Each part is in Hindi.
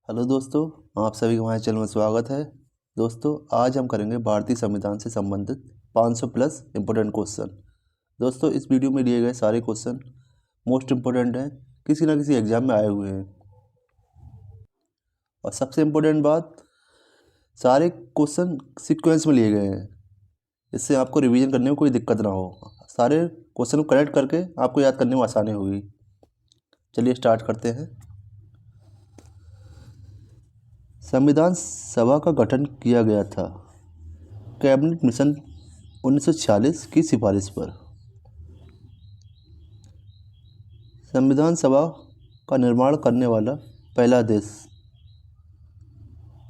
हेलो दोस्तों, आप सभी का हमारे चैनल में स्वागत है। दोस्तों, आज हम करेंगे भारतीय संविधान से संबंधित 500 प्लस इम्पोर्टेंट क्वेश्चन। दोस्तों, इस वीडियो में लिए गए सारे क्वेश्चन मोस्ट इम्पोर्टेंट हैं, किसी ना किसी एग्जाम में आए हुए हैं। और सबसे इम्पोर्टेंट बात, सारे क्वेश्चन सीक्वेंस में लिए गए हैं, इससे आपको रिवीजन करने में कोई दिक्कत ना हो। सारे क्वेश्चन को कलेक्ट करके आपको याद करने में आसानी होगी। चलिए स्टार्ट करते हैं। संविधान सभा का गठन किया गया था कैबिनेट मिशन 1946 की सिफारिश पर। संविधान सभा का निर्माण करने वाला पहला देश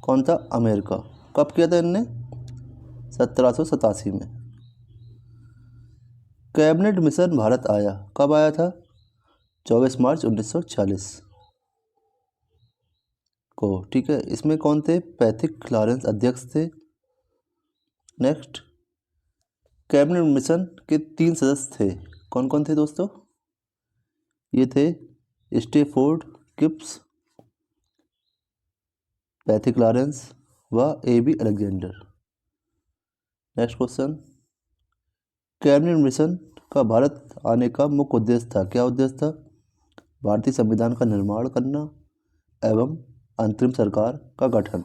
कौन था? अमेरिका। कब किया था इनने? 1787 में। कैबिनेट मिशन भारत आया, कब आया था? 24 मार्च 1940 को। ठीक है, इसमें कौन थे? पैथिक लॉरेंस अध्यक्ष थे। नेक्स्ट, कैबिनेट मिशन के 3 सदस्य थे, कौन कौन थे दोस्तों? ये थे स्टेफोर्ड किप्स, पैथिक लॉरेंस व A.B. Alexander. Next question, cabinet mission का भारत आने का मुख्य उद्देश्य था, क्या उद्देश्य था? भारतीय संविधान का निर्माण करना एवं अंतरिम सरकार का गठन।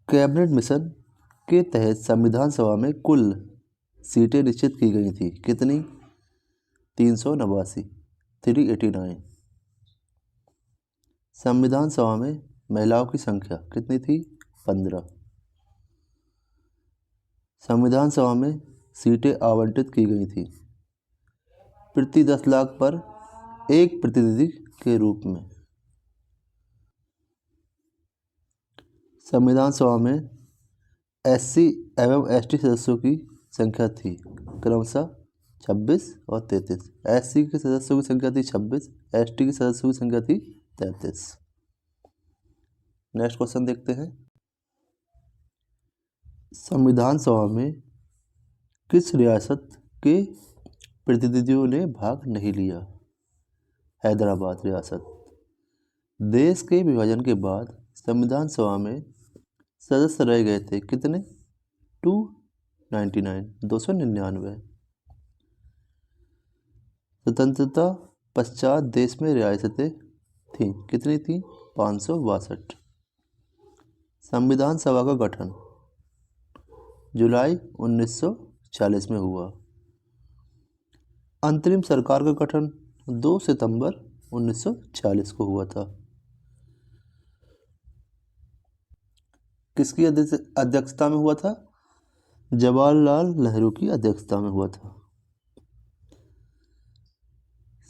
कैबिनेट मिशन के तहत संविधान सभा में कुल सीटें निश्चित की गई थी, कितनी? 389, 389। संविधान सभा में महिलाओं की संख्या कितनी थी? 15। संविधान सभा में सीटें आवंटित की गई थी प्रति 10 लाख पर एक प्रतिनिधि के रूप में। संविधान सभा में SC एवं ST सदस्यों की संख्या थी क्रमशः 26 और 33। SC के सदस्यों की संख्या थी 26, ST के सदस्यों की संख्या थी 33। नेक्स्ट क्वेश्चन देखते हैं। संविधान सभा में किस रियासत के प्रतिनिधियों ने भाग नहीं लिया? हैदराबाद रियासत। देश के विभाजन के बाद संविधान सभा में सदस्य रह गए थे कितने? 299। स्वतंत्रता पश्चात देश में रियासतें थीं, कितनी थी? 562। संविधान सभा का गठन जुलाई 1940 में हुआ। अंतरिम सरकार का गठन 2 सितंबर 1940 को हुआ था। किसकी अध्यक्षता में हुआ था? जवाहरलाल नेहरू की अध्यक्षता में हुआ था।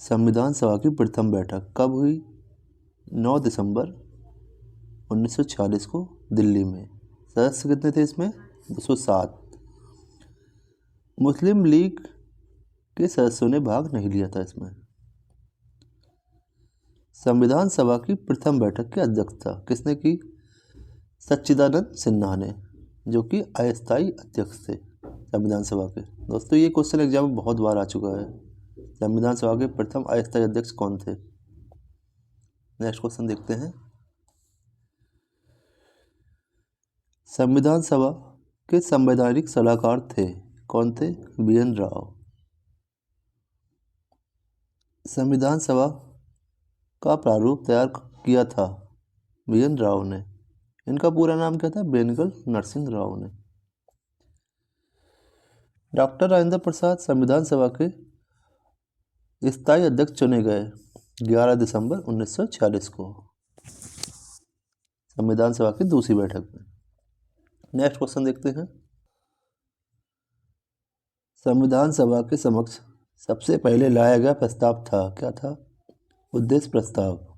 संविधान सभा की प्रथम बैठक कब हुई? 9 दिसंबर 1940 को दिल्ली में। सदस्य कितने थे इसमें? 207। मुस्लिम लीग के सदस्यों ने भाग नहीं लिया था इसमें। संविधान सभा की प्रथम बैठक की अध्यक्षता किसने की? सच्चिदानंद सिन्हा ने, जो कि अस्थायी अध्यक्ष थे संविधान सभा के। दोस्तों, ये क्वेश्चन एग्जाम में बहुत बार आ चुका है। संविधान सभा के प्रथम अस्थायी अध्यक्ष कौन थे? नेक्स्ट क्वेश्चन देखते हैं। संविधान सभा के संवैधानिक सलाहकार थे, कौन थे? BN राव। संविधान सभा का प्रारूप तैयार किया था BN राव ने। इनका पूरा नाम क्या था? बेनगल नरसिंह राव ने। डॉक्टर राजेंद्र प्रसाद संविधान सभा के स्थायी अध्यक्ष चुने गए 11 दिसंबर 1946 को संविधान सभा की दूसरी बैठक में। नेक्स्ट क्वेश्चन देखते हैं। संविधान सभा के समक्ष सबसे पहले लाया गया प्रस्ताव था, क्या था? उद्देश्य प्रस्ताव।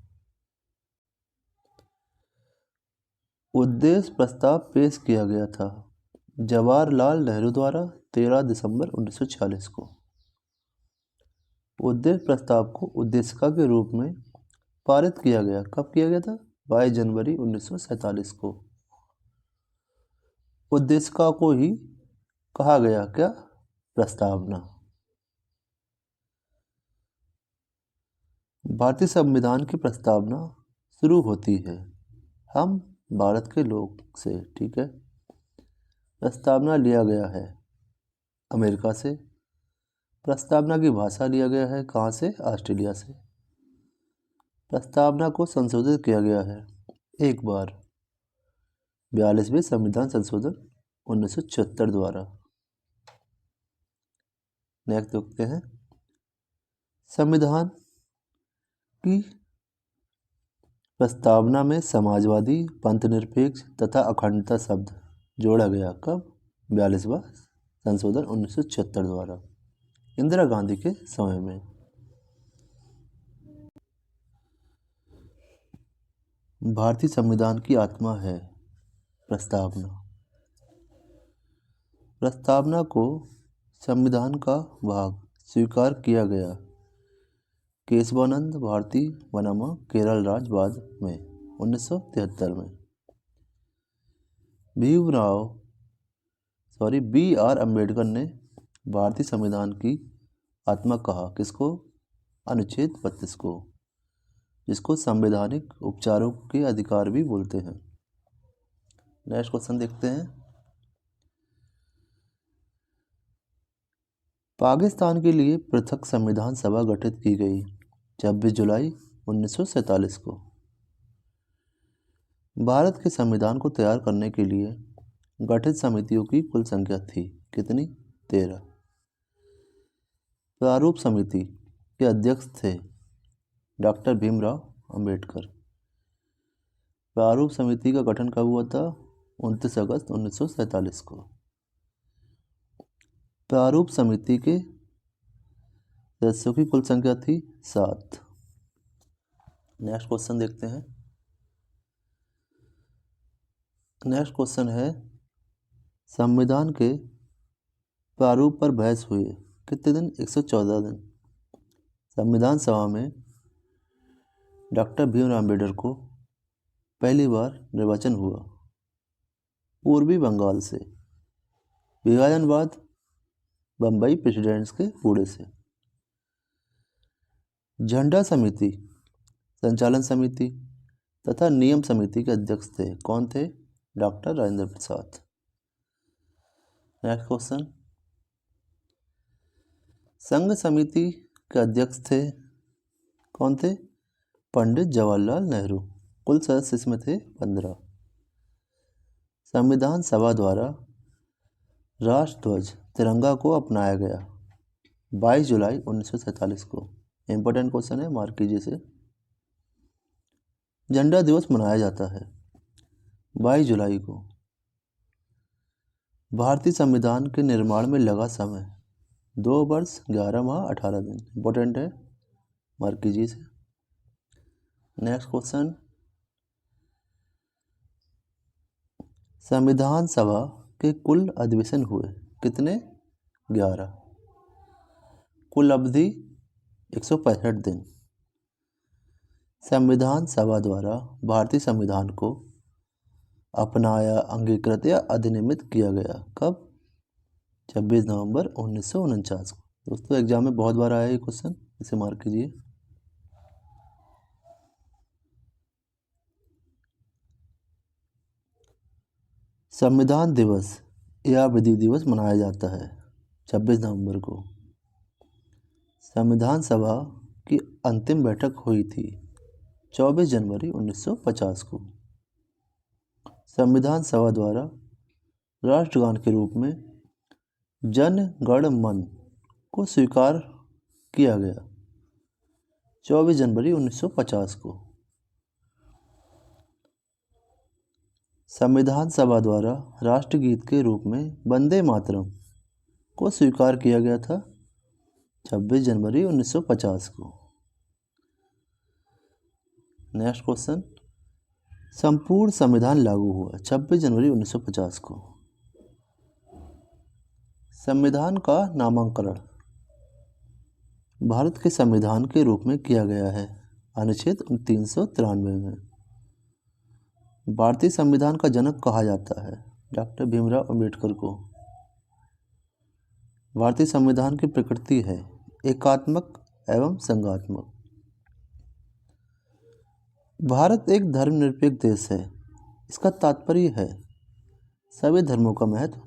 उद्देश्य प्रस्ताव पेश किया गया था जवाहरलाल नेहरू द्वारा 13 दिसंबर 1946 को। उद्देश्य प्रस्ताव को उद्देशिका के रूप में पारित किया गया, कब किया गया था? 22 जनवरी 1947 को। उद्देशिका को ही कहा गया क्या? प्रस्तावना। भारतीय संविधान की प्रस्तावना शुरू होती है हम भारत के लोग से, ठीक है। प्रस्तावना लिया गया है अमेरिका से। प्रस्तावना की भाषा लिया गया है कहाँ से? ऑस्ट्रेलिया से। प्रस्तावना को संशोधित किया गया है एक बार 42वें संविधान संशोधन 1976 द्वारा। नेक्स्ट देखते हैं, संविधान की प्रस्तावना में समाजवादी, पंथनिरपेक्ष तथा अखंडता शब्द जोड़ा गया कब? 42वां संशोधन 1976 द्वारा, इंदिरा गांधी के समय में। भारतीय संविधान की आत्मा है प्रस्तावना। प्रस्तावना को संविधान का भाग स्वीकार किया गया केशवानंद भारती बनाम केरल राज्य बाद में 1973 में। B.R. अम्बेडकर ने भारतीय संविधान की आत्मा कहा किसको? अनुच्छेद 32 को, जिसको संवैधानिक उपचारों के अधिकार भी बोलते हैं। नेक्स्ट क्वेश्चन देखते हैं, पाकिस्तान के लिए पृथक संविधान सभा गठित की गई 26 जुलाई 1947 को। भारत के संविधान को तैयार करने के लिए गठित समितियों की कुल संख्या थी कितनी? 13। प्रारूप समिति के अध्यक्ष थे डॉक्टर भीमराव अंबेडकर। प्रारूप समिति का गठन कब हुआ था? 29 अगस्त 1947 को। प्रारूप समिति के सदस्यों की कुल संख्या थी 7। नेक्स्ट क्वेश्चन देखते हैं, नेक्स्ट क्वेश्चन है, संविधान के प्रारूप पर बहस हुई कितने दिन? 114 दिन। संविधान सभा में डॉक्टर भीमराव अम्बेडकर को पहली बार निर्वाचन हुआ पूर्वी बंगाल से, विभाजनवाद बम्बई प्रेसिडेंट्स के बूढ़े से। झंडा समिति, संचालन समिति तथा नियम समिति के अध्यक्ष थे कौन थे? Doctor Rajendra Prasad. Next question, संघ समिति के अध्यक्ष थे कौन थे? पंडित जवाहरलाल नेहरू। कुल सदस्य इसमें थे 15। संविधान सभा द्वारा राष्ट्रध्वज तिरंगा को अपनाया गया 22 जुलाई 1947 को। इंपॉर्टेंट क्वेश्चन है, मार्क कीजिए इसे। झंडा दिवस मनाया जाता है 22 जुलाई को। भारतीय संविधान के निर्माण में लगा समय 2 वर्ष 11 माह 18 दिन। इंपॉर्टेंट है, मार्क कीजिए इसे। नेक्स्ट क्वेश्चन, संविधान सभा के कुल अधिवेशन हुए कितने? 11। कुल अवधि 165 दिन। संविधान सभा द्वारा भारतीय संविधान को अपनाया, अंगीकृत या अधिनियमित किया गया कब? 26 नवंबर 1949 को। दोस्तों एग्जाम में बहुत बार आया ये क्वेश्चन, इसे मार्क कीजिए। संविधान दिवस या विधि दिवस मनाया जाता है 26 नवंबर को। संविधान सभा की अंतिम बैठक हुई थी 24 जनवरी 1950 को। संविधान सभा द्वारा राष्ट्रगान के रूप में जन गण मन को स्वीकार किया गया 24 जनवरी 1950 को। संविधान सभा द्वारा राष्ट्रगीत के रूप में वंदे मातरम को स्वीकार किया गया था 26 जनवरी 1950 को। नेक्स्ट क्वेश्चन, संपूर्ण संविधान लागू हुआ 26 जनवरी 1950 को। संविधान का नामकरण भारत के संविधान के रूप में किया गया है अनुच्छेद 393 में। भारतीय संविधान का जनक कहा जाता है डॉक्टर भीमराव अंबेडकर को। भारतीय संविधान की प्रकृति है एकात्मक एवं संघात्मक। भारत एक धर्मनिरपेक्ष देश है। इसका तात्पर्य है सभी धर्मों का महत्व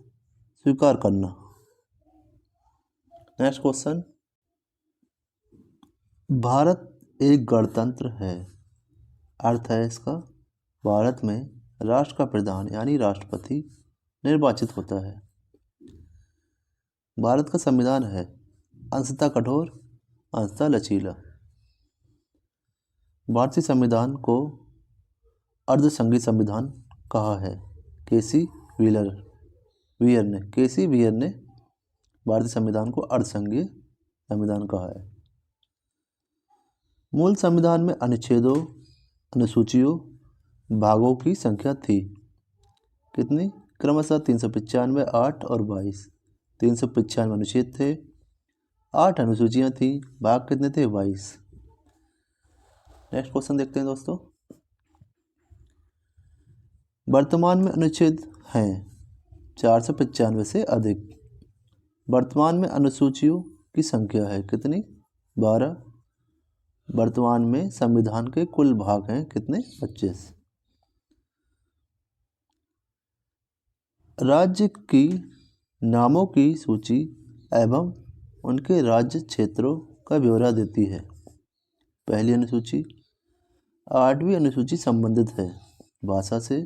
स्वीकार करना। नेक्स्ट क्वेश्चन, भारत एक गणतंत्र है। अर्थ है इसका, भारत में राष्ट्र का प्रधान यानी राष्ट्रपति निर्वाचित होता है। भारत का संविधान है अंशतः कठोर अंशतः लचीला। भारतीय संविधान को अर्धसंघीय संविधान कहा है। केसी वियर ने भारतीय संविधान को अर्धसंघीय संविधान कहा है। मूल संविधान में अनुच्छेदों, अनुसूचियों, भागों की संख्या थी कितनी? क्रमशः 395, 8 और 22। 395 अनुच्छेद थे, 8 अनुसूचियां थी, भाग कितने थे? 22। नेक्स्ट क्वेश्चन देखते हैं दोस्तों। वर्तमान में अनुच्छेद हैं 495 से अधिक। वर्तमान में अनुसूचियों की संख्या है कितनी? 12। वर्तमान में संविधान के कुल भाग हैं कितने? 25। राज्य की नामों की सूची एवं उनके राज्य क्षेत्रों का ब्यौरा देती है। पहली अनुसूची। 8वीं अनुसूची संबंधित है भाषा से।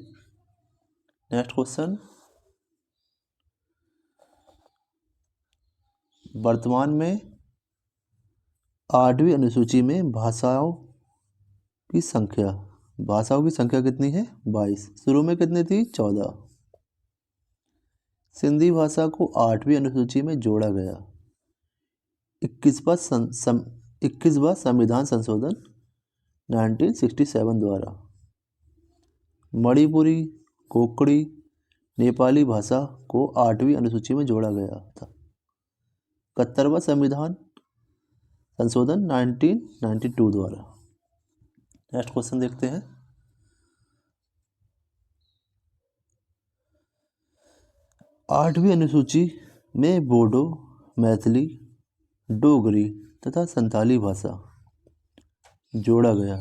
नेक्स्ट क्वेश्चन, वर्तमान में 8वीं अनुसूची में भाषाओं की संख्या कितनी है? 22। शुरू में कितनी थी? 14। सिंधी भाषा को 8वीं अनुसूची में जोड़ा गया। 21वां संविधान संशोधन 1967 द्वारा। मणिपुरी, कोंकणी, नेपाली भाषा को 8वीं अनुसूची में जोड़ा गया था। 71वां संविधान संशोधन 1992 द्वारा। नेक्स्ट क्वेश्चन देखते हैं। आठवीं अनुसूची में बोडो, मैथिली, डोगरी तथा संथाली भाषा जोड़ा गया।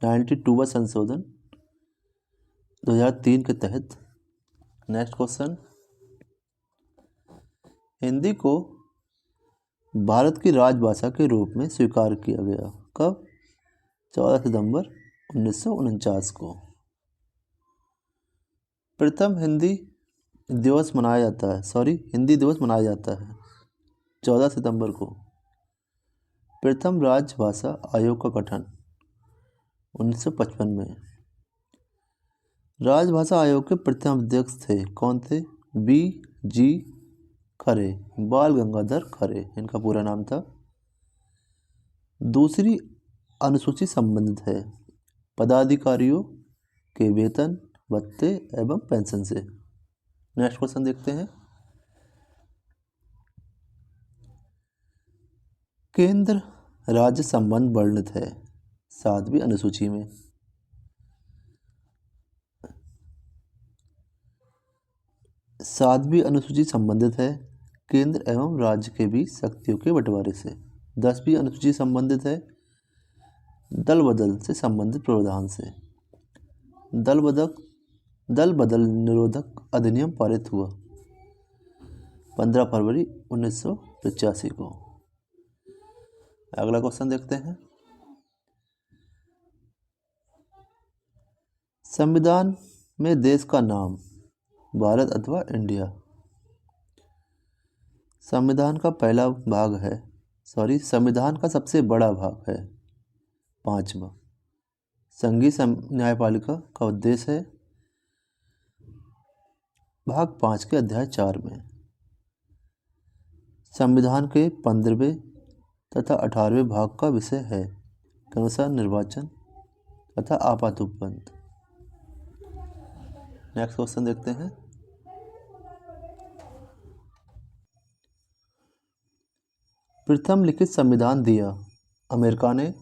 92वां संशोधन 2003 के तहत। नेक्स्ट क्वेश्चन, हिंदी को भारत की राजभाषा के रूप में स्वीकार किया गया कब? 14 सितंबर 1949 को। प्रथम हिंदी दिवस मनाया जाता है 14 सितंबर को। प्रथम राजभाषा आयोग का गठन 1955 में। राजभाषा आयोग के प्रथम अध्यक्ष थे कौन थे? B.G. खरे, बाल गंगाधर खरे इनका पूरा नाम था। दूसरी अनुसूची संबंधित है पदाधिकारियों के वेतन, भत्ते एवं पेंशन से। नेक्स्ट क्वेश्चन देखते हैं। केंद्र राज्य संबंध वर्णित है 7वीं अनुसूची में। सातवीं अनुसूची संबंधित है केंद्र एवं राज्य के बीच शक्तियों के बंटवारे से। 10वीं अनुसूची संबंधित है दल बदल से संबंधित प्रावधान से। दल बदल निरोधक अधिनियम पारित हुआ 15 फरवरी 1985 को। अगला क्वेश्चन देखते हैं। संविधान में देश का नाम भारत अथवा इंडिया। संविधान का सबसे बड़ा भाग है 5वां। संघीय न्यायपालिका का उद्देश्य है भाग 5 के अध्याय 4 में। संविधान के 15वें तथा 18वें भाग का विषय है क्रमशः निर्वाचन तथा आपातोपबंध। नेक्स्ट क्वेश्चन देखते हैं। प्रथम लिखित संविधान दिया अमेरिका ने।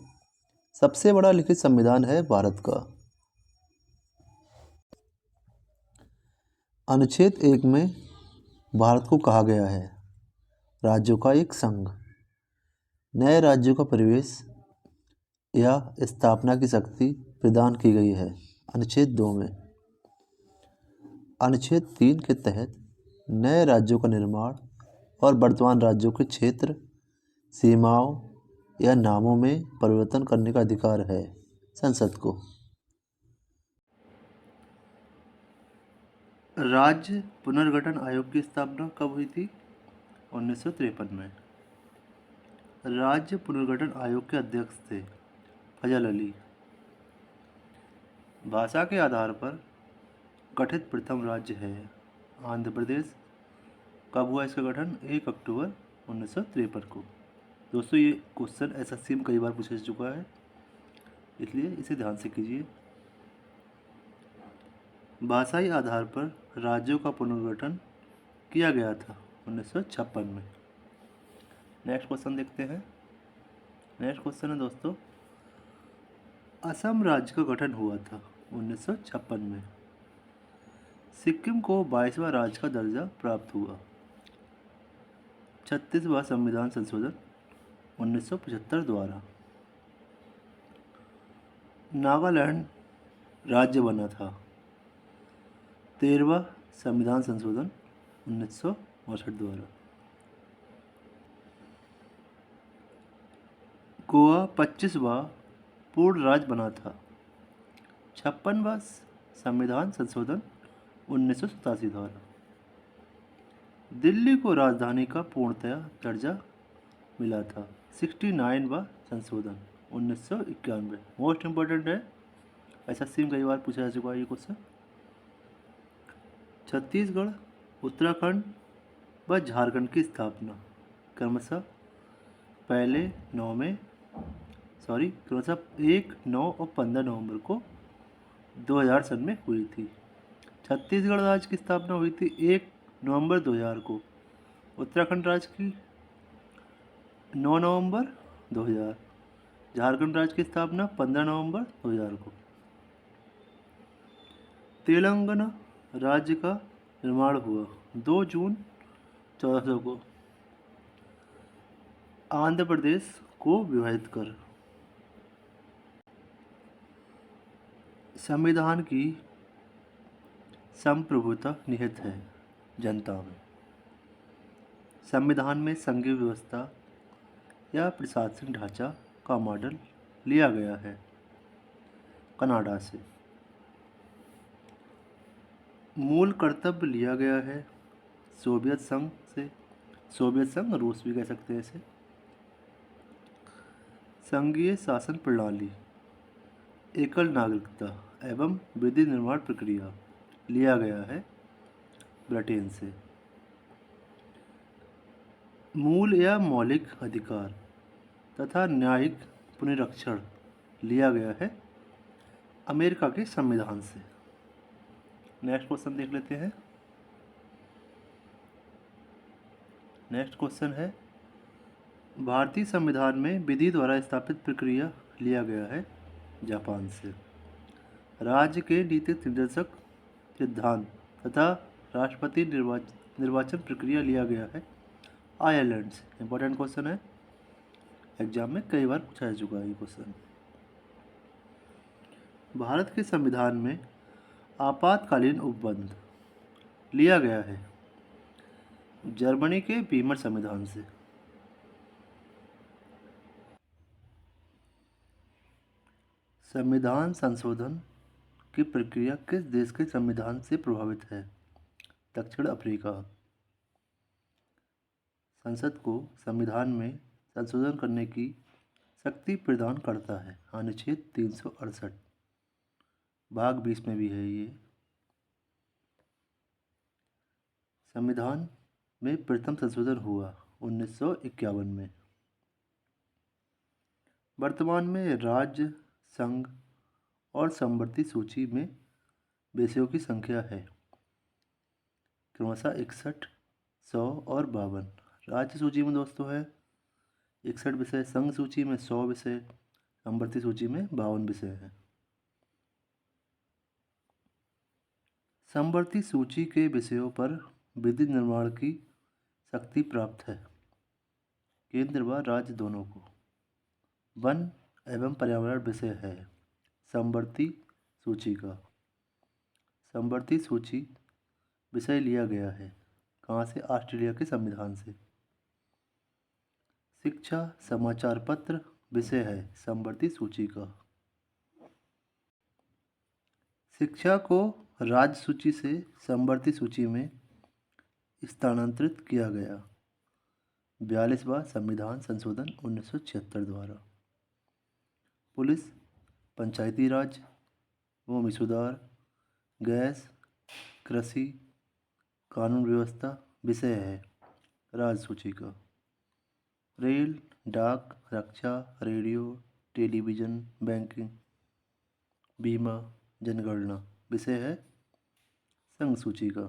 सबसे बड़ा लिखित संविधान है भारत का। अनुच्छेद 1 में भारत को कहा गया है राज्यों का एक संघ। नए राज्यों का प्रवेश या स्थापना की शक्ति प्रदान की गई है। अनुच्छेद 2 में अनुच्छेद 3 के तहत नए राज्यों का निर्माण और वर्तमान राज्यों के क्षेत्र, सीमाओं या नामों में परिवर्तन करने का अधिकार है संसद को। राज्य पुनर्गठन आयोग की स्थापना कब हुई थी? 1953 में। राज्य पुनर्गठन आयोग के अध्यक्ष थे फजल अली। भाषा के आधार पर गठित प्रथम राज्य है आंध्र प्रदेश। कब हुआ इसका गठन? 1 अक्टूबर 1953 को। दोस्तों ये क्वेश्चन एसएससी में कई बार पूछा जा चुका है, इसलिए इसे ध्यान से कीजिए। भाषाई आधार पर राज्यों का पुनर्गठन किया गया था 1956 में। नेक्स्ट क्वेश्चन देखते हैं। नेक्स्ट क्वेश्चन है दोस्तों, असम राज्य का गठन हुआ था 1956 में। सिक्किम को 22वां राज्य का दर्जा प्राप्त हुआ। 36वां संविधान संशोधन 1975 द्वारा। नागालैंड राज्य बना था। 13वां संविधान संशोधन 1962 द्वारा। गोवा 25वां पूर्ण राज्य बना था। 56वां संविधान संशोधन 1987 द्वारा। दिल्ली को राजधानी का पूर्णतया दर्जा मिला था। 69वां संशोधन 1991। मोस्ट इम्पोर्टेंट है, एसएससी में कई बार पूछा जा चुका है ये क्वेश्चन। छत्तीसगढ़, उत्तराखंड व झारखंड की स्थापना क्रमशः 1, 9 और 15 नवंबर को 2000 सन में हुई थी। छत्तीसगढ़ राज्य की स्थापना हुई थी 1 नवंबर 2000 को। उत्तराखंड राज्य की 9 नवंबर 2000। झारखंड राज्य की स्थापना 15 नवंबर 2000 को। तेलंगाना राज्य का निर्माण हुआ 2 जून 1400 को आंध्र प्रदेश को विभाजित कर। संविधान की संप्रभुता निहित है जनता में। संविधान में संघीय व्यवस्था या प्रशासनिक ढांचा का मॉडल लिया गया है कनाडा से। मूल कर्तव्य लिया गया है सोवियत संघ से। सोवियत संघ, रूस भी कह सकते हैं इसे। संघीय शासन प्रणाली, एकल नागरिकता एवं विधि निर्माण प्रक्रिया लिया गया है ब्रिटेन से। मूल या मौलिक अधिकार तथा न्यायिक पुनरीक्षण लिया गया है अमेरिका के संविधान से। नेक्स्ट क्वेश्चन देख लेते हैं। नेक्स्ट क्वेश्चन है, भारतीय संविधान में विधि द्वारा स्थापित प्रक्रिया लिया गया है जापान से। राज्य के नीति निर्देशक सिद्धांत तथा राष्ट्रपति निर्वाचन प्रक्रिया लिया गया है आयरलैंड से। इंपॉर्टेंट क्वेश्चन है, एग्जाम में कई बार पूछा जा चुका है ये क्वेश्चन। भारत के संविधान में आपातकालीन उपबंध लिया गया है जर्मनी के वीमर संविधान से। संविधान संशोधन की प्रक्रिया किस देश के संविधान से प्रभावित है? दक्षिण अफ्रीका। संसद को संविधान में संशोधन करने की शक्ति प्रदान करता है अनुच्छेद 368 भाग 20 में भी है ये। संविधान में प्रथम संशोधन हुआ 1951 में। वर्तमान में राज्य, संघ और समवर्ती सूची में विषयों की संख्या है क्रमशः 61, 100 और 52। राज्य सूची में दोस्तों है 61 विषय, संघ सूची में 100 विषय, समवर्ती सूची में 52 विषय हैं। समवर्ती सूची के विषयों पर विधि निर्माण की शक्ति प्राप्त है केंद्र व राज्य दोनों को। वन एवं पर्यावरण विषय है समवर्ती सूची का। समवर्ती सूची विषय लिया गया है कहाँ से? ऑस्ट्रेलिया के संविधान से। शिक्षा समाचार पत्र विषय है समवर्ती सूची का। शिक्षा को राज्य सूची से समवर्ती सूची में स्थानांतरित किया गया 42वां संविधान संशोधन 1976 द्वारा। पुलिस, पंचायती राज, भूमि सुधार, गैस, कृषि, कानून व्यवस्था विषय है राज्य सूची का। रेल, डाक, रक्षा, रेडियो, टेलीविज़न, बैंकिंग, बीमा, जनगणना विषय है संघ सूची का।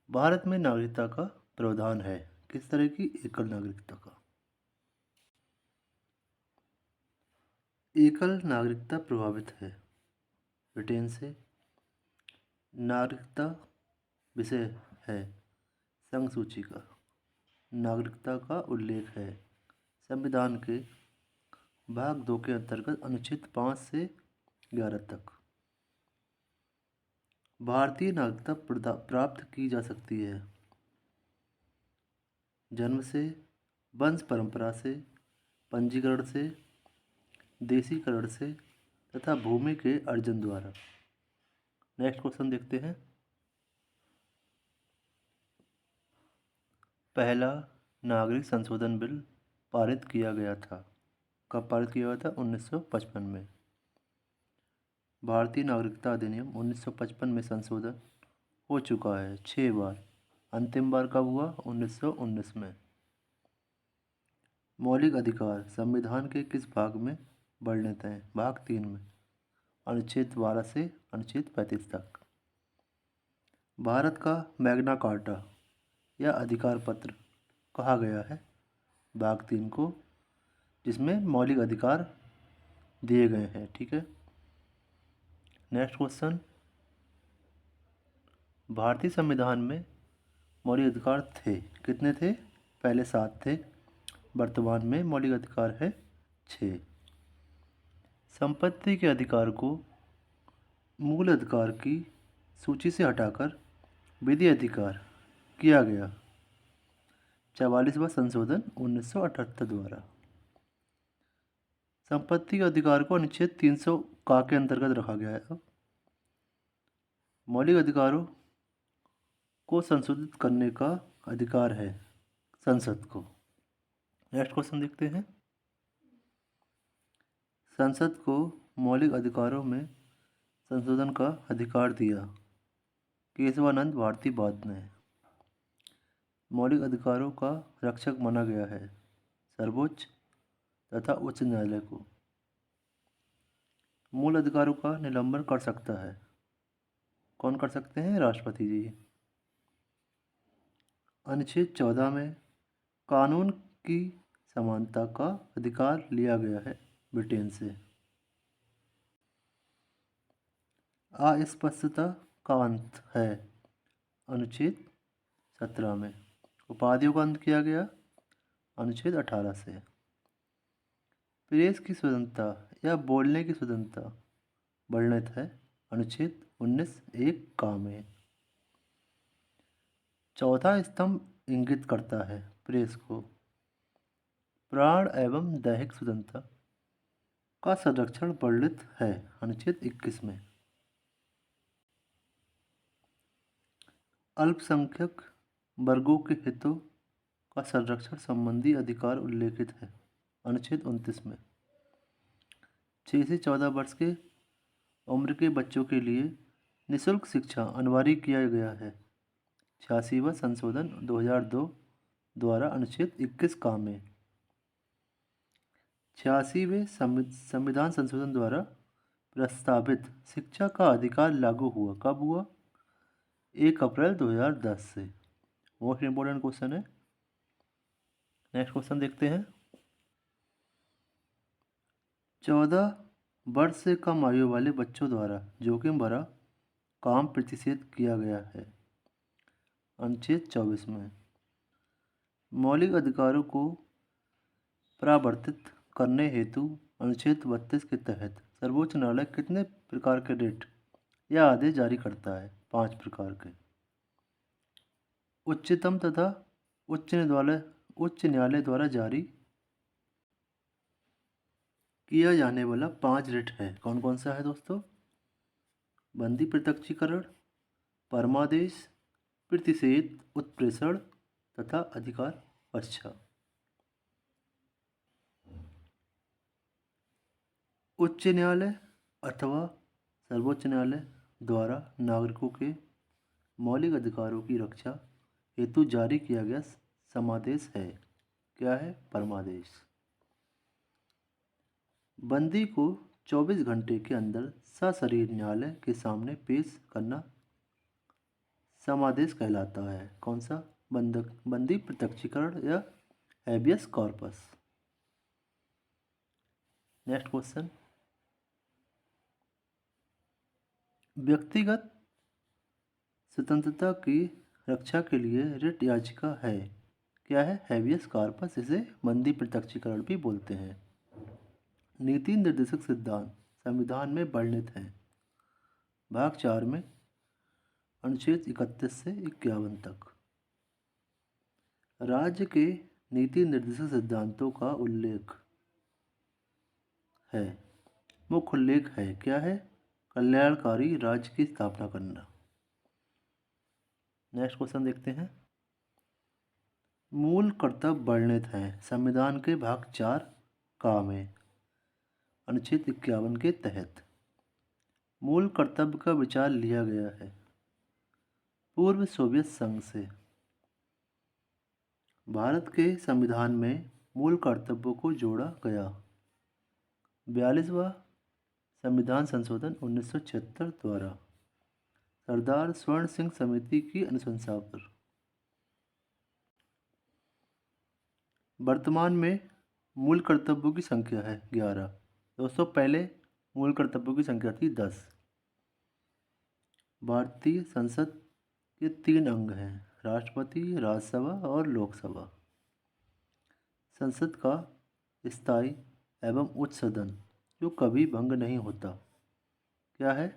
भारत में नागरिकता का प्रावधान है किस तरह की? एकल नागरिकता का। एकल नागरिकता प्रभावित है ब्रिटेन से। नागरिकता विषय है संघ सूची का। नागरिकता का उल्लेख है संविधान के भाग 2 के अंतर्गत अनुच्छेद 5 से 11 तक। भारतीय नागरिकता प्राप्त की जा सकती है जन्म से, वंश परंपरा से, पंजीकरण से, देशीकरण से तथा भूमि के अर्जन द्वारा। नेक्स्ट क्वेश्चन देखते हैं। पहला नागरिक संशोधन बिल पारित किया गया था। कब पारित किया गया था? 1955 में। भारतीय नागरिकता अधिनियम 1955 में संशोधन हो चुका है 6 बार। अंतिम बार कब हुआ? 1919 में। मौलिक अधिकार संविधान के किस भाग में वर्णित हैं? भाग 3 में, अनुच्छेद 12 से अनुच्छेद 35 तक। भारत का मैग्ना कार्टा या अधिकार पत्र कहा गया है भाग 3 को, जिसमें मौलिक अधिकार दिए गए हैं। ठीक है। Next question. भारतीय संविधान में मौलिक अधिकार थे, कितने थे? पहले 7 थे, वर्तमान में मौलिक अधिकार है 6। संपत्ति के अधिकार को मूल अधिकार की सूची से हटाकर विधि अधिकार किया गया 44वां संशोधन 1978 द्वारा। संपत्ति के अधिकार को अनुच्छेद 300 का के अंतर्गत रखा गया है। मौलिक अधिकारों को संशोधित करने का अधिकार है संसद को। नेक्स्ट क्वेश्चन देखते हैं। संसद को मौलिक अधिकारों में संशोधन का अधिकार दिया केशवानंद भारती बाद ने। मौलिक अधिकारों का रक्षक माना गया है सर्वोच्च तथा उच्च न्यायालय को। मूल अधिकारों का निलंबन कर सकता है, कौन कर सकते हैं? राष्ट्रपति जी। अनुच्छेद 14 में कानून की समानता का अधिकार लिया गया है ब्रिटेन से। अस्पष्टता का अंत है अनुच्छेद 17 में। उपाधियों का अंत किया गया अनुच्छेद 18 से। प्रेस की स्वतंत्रता या बोलने की स्वतंत्रता वर्णित है अनुच्छेद 19(1) का में। चौथा स्तंभ इंगित करता है प्रेस को प्राण एवं दैहिक स्वतंत्रता का संरक्षण वर्णित है अनुच्छेद 21 में। अल्पसंख्यक वर्गों के हितों का संरक्षण संबंधी अधिकार उल्लेखित है अनुच्छेद 29 में। 6 से 14 वर्ष के उम्र के बच्चों के लिए निःशुल्क शिक्षा अनिवार्य किया गया है 86वां संशोधन 2002 द्वारा अनुच्छेद 21 का में। 86वें संविधान संशोधन द्वारा प्रस्तावित शिक्षा का अधिकार लागू हुआ कब हुआ? 1 अप्रैल 2010 से। मोस्ट इम्पोर्टेंट क्वेश्चन है। नेक्स्ट क्वेश्चन देखते हैं। 14 वर्ष से कम आयु वाले बच्चों द्वारा जोखिम भरा काम प्रतिषेध किया गया है अनुच्छेद 24 में। मौलिक अधिकारों को परावर्तित करने हेतु अनुच्छेद 32 के तहत सर्वोच्च न्यायालय कितने प्रकार के रिट या आदेश जारी करता है? 5 प्रकार के। उच्चतम तथा उच्च न्यायालय द्वारा जारी किया जाने वाला 5 रिट है। कौन कौन सा है दोस्तों? बंदी प्रत्यक्षीकरण, परमादेश, प्रतिषेध, उत्प्रेषण तथा अधिकार पश्चा। उच्च न्यायालय अथवा सर्वोच्च न्यायालय द्वारा नागरिकों के मौलिक अधिकारों की रक्षा हेतु जारी किया गया समादेश है। क्या है? परमादेश। बंदी को 24 घंटे के अंदर सशरीर न्यायालय के सामने पेश करना समादेश कहलाता है। कौन सा? बंदी प्रत्यक्षीकरण या हैबियस कॉर्पस। नेक्स्ट क्वेश्चन, व्यक्तिगत स्वतंत्रता की रक्षा के लिए रिट याचिका है। क्या है? Habeas corpus. इसे बंदी प्रत्यक्षीकरण भी बोलते हैं। नीति निर्देशक सिद्धांत संविधान में वर्णित हैं। भाग 4 में अनुच्छेद 31 से 51 तक। राज्य के नीति निर्देशक सिद्धांतों का उल्लेख है। मुख्य उल्लेख है। क्या है? कल्याणकारी राज्य की स्थापना करना। नेक्स्ट क्वेश्चन देखते हैं। मूल कर्तव्य वर्णित हैं संविधान के भाग 4 का में अनुच्छेद 51 के तहत। मूल कर्तव्य का विचार लिया गया है पूर्व सोवियत संघ से। भारत के संविधान में मूल कर्तव्यों को जोड़ा गया। 42वां संविधान संशोधन 1976 द्वारा सरदार स्वर्ण सिंह समिति की अनुशंसा पर। वर्तमान में मूल कर्तव्यों की संख्या है 11। दोस्तों पहले मूल कर्तव्यों की संख्या थी 10। भारतीय संसद के 3 अंग हैं, राष्ट्रपति, राज्यसभा और लोकसभा। संसद का स्थायी एवं उच्च सदन जो कभी भंग नहीं होता। क्या है?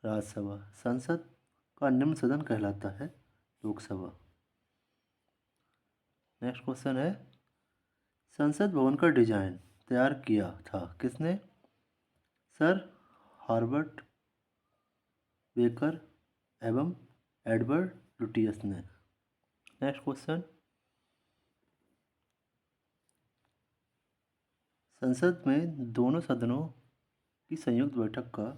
राज्यसभा। संसद का निम्न सदन कहलाता है लोकसभा। नेक्स्ट क्वेश्चन है, संसद भवन का डिजाइन तैयार किया था किसने? सर हॉवर्ड बेकर एवं एडवर्ड लुटियस ने। नेक्स्ट क्वेश्चन, संसद में दोनों सदनों की संयुक्त बैठक का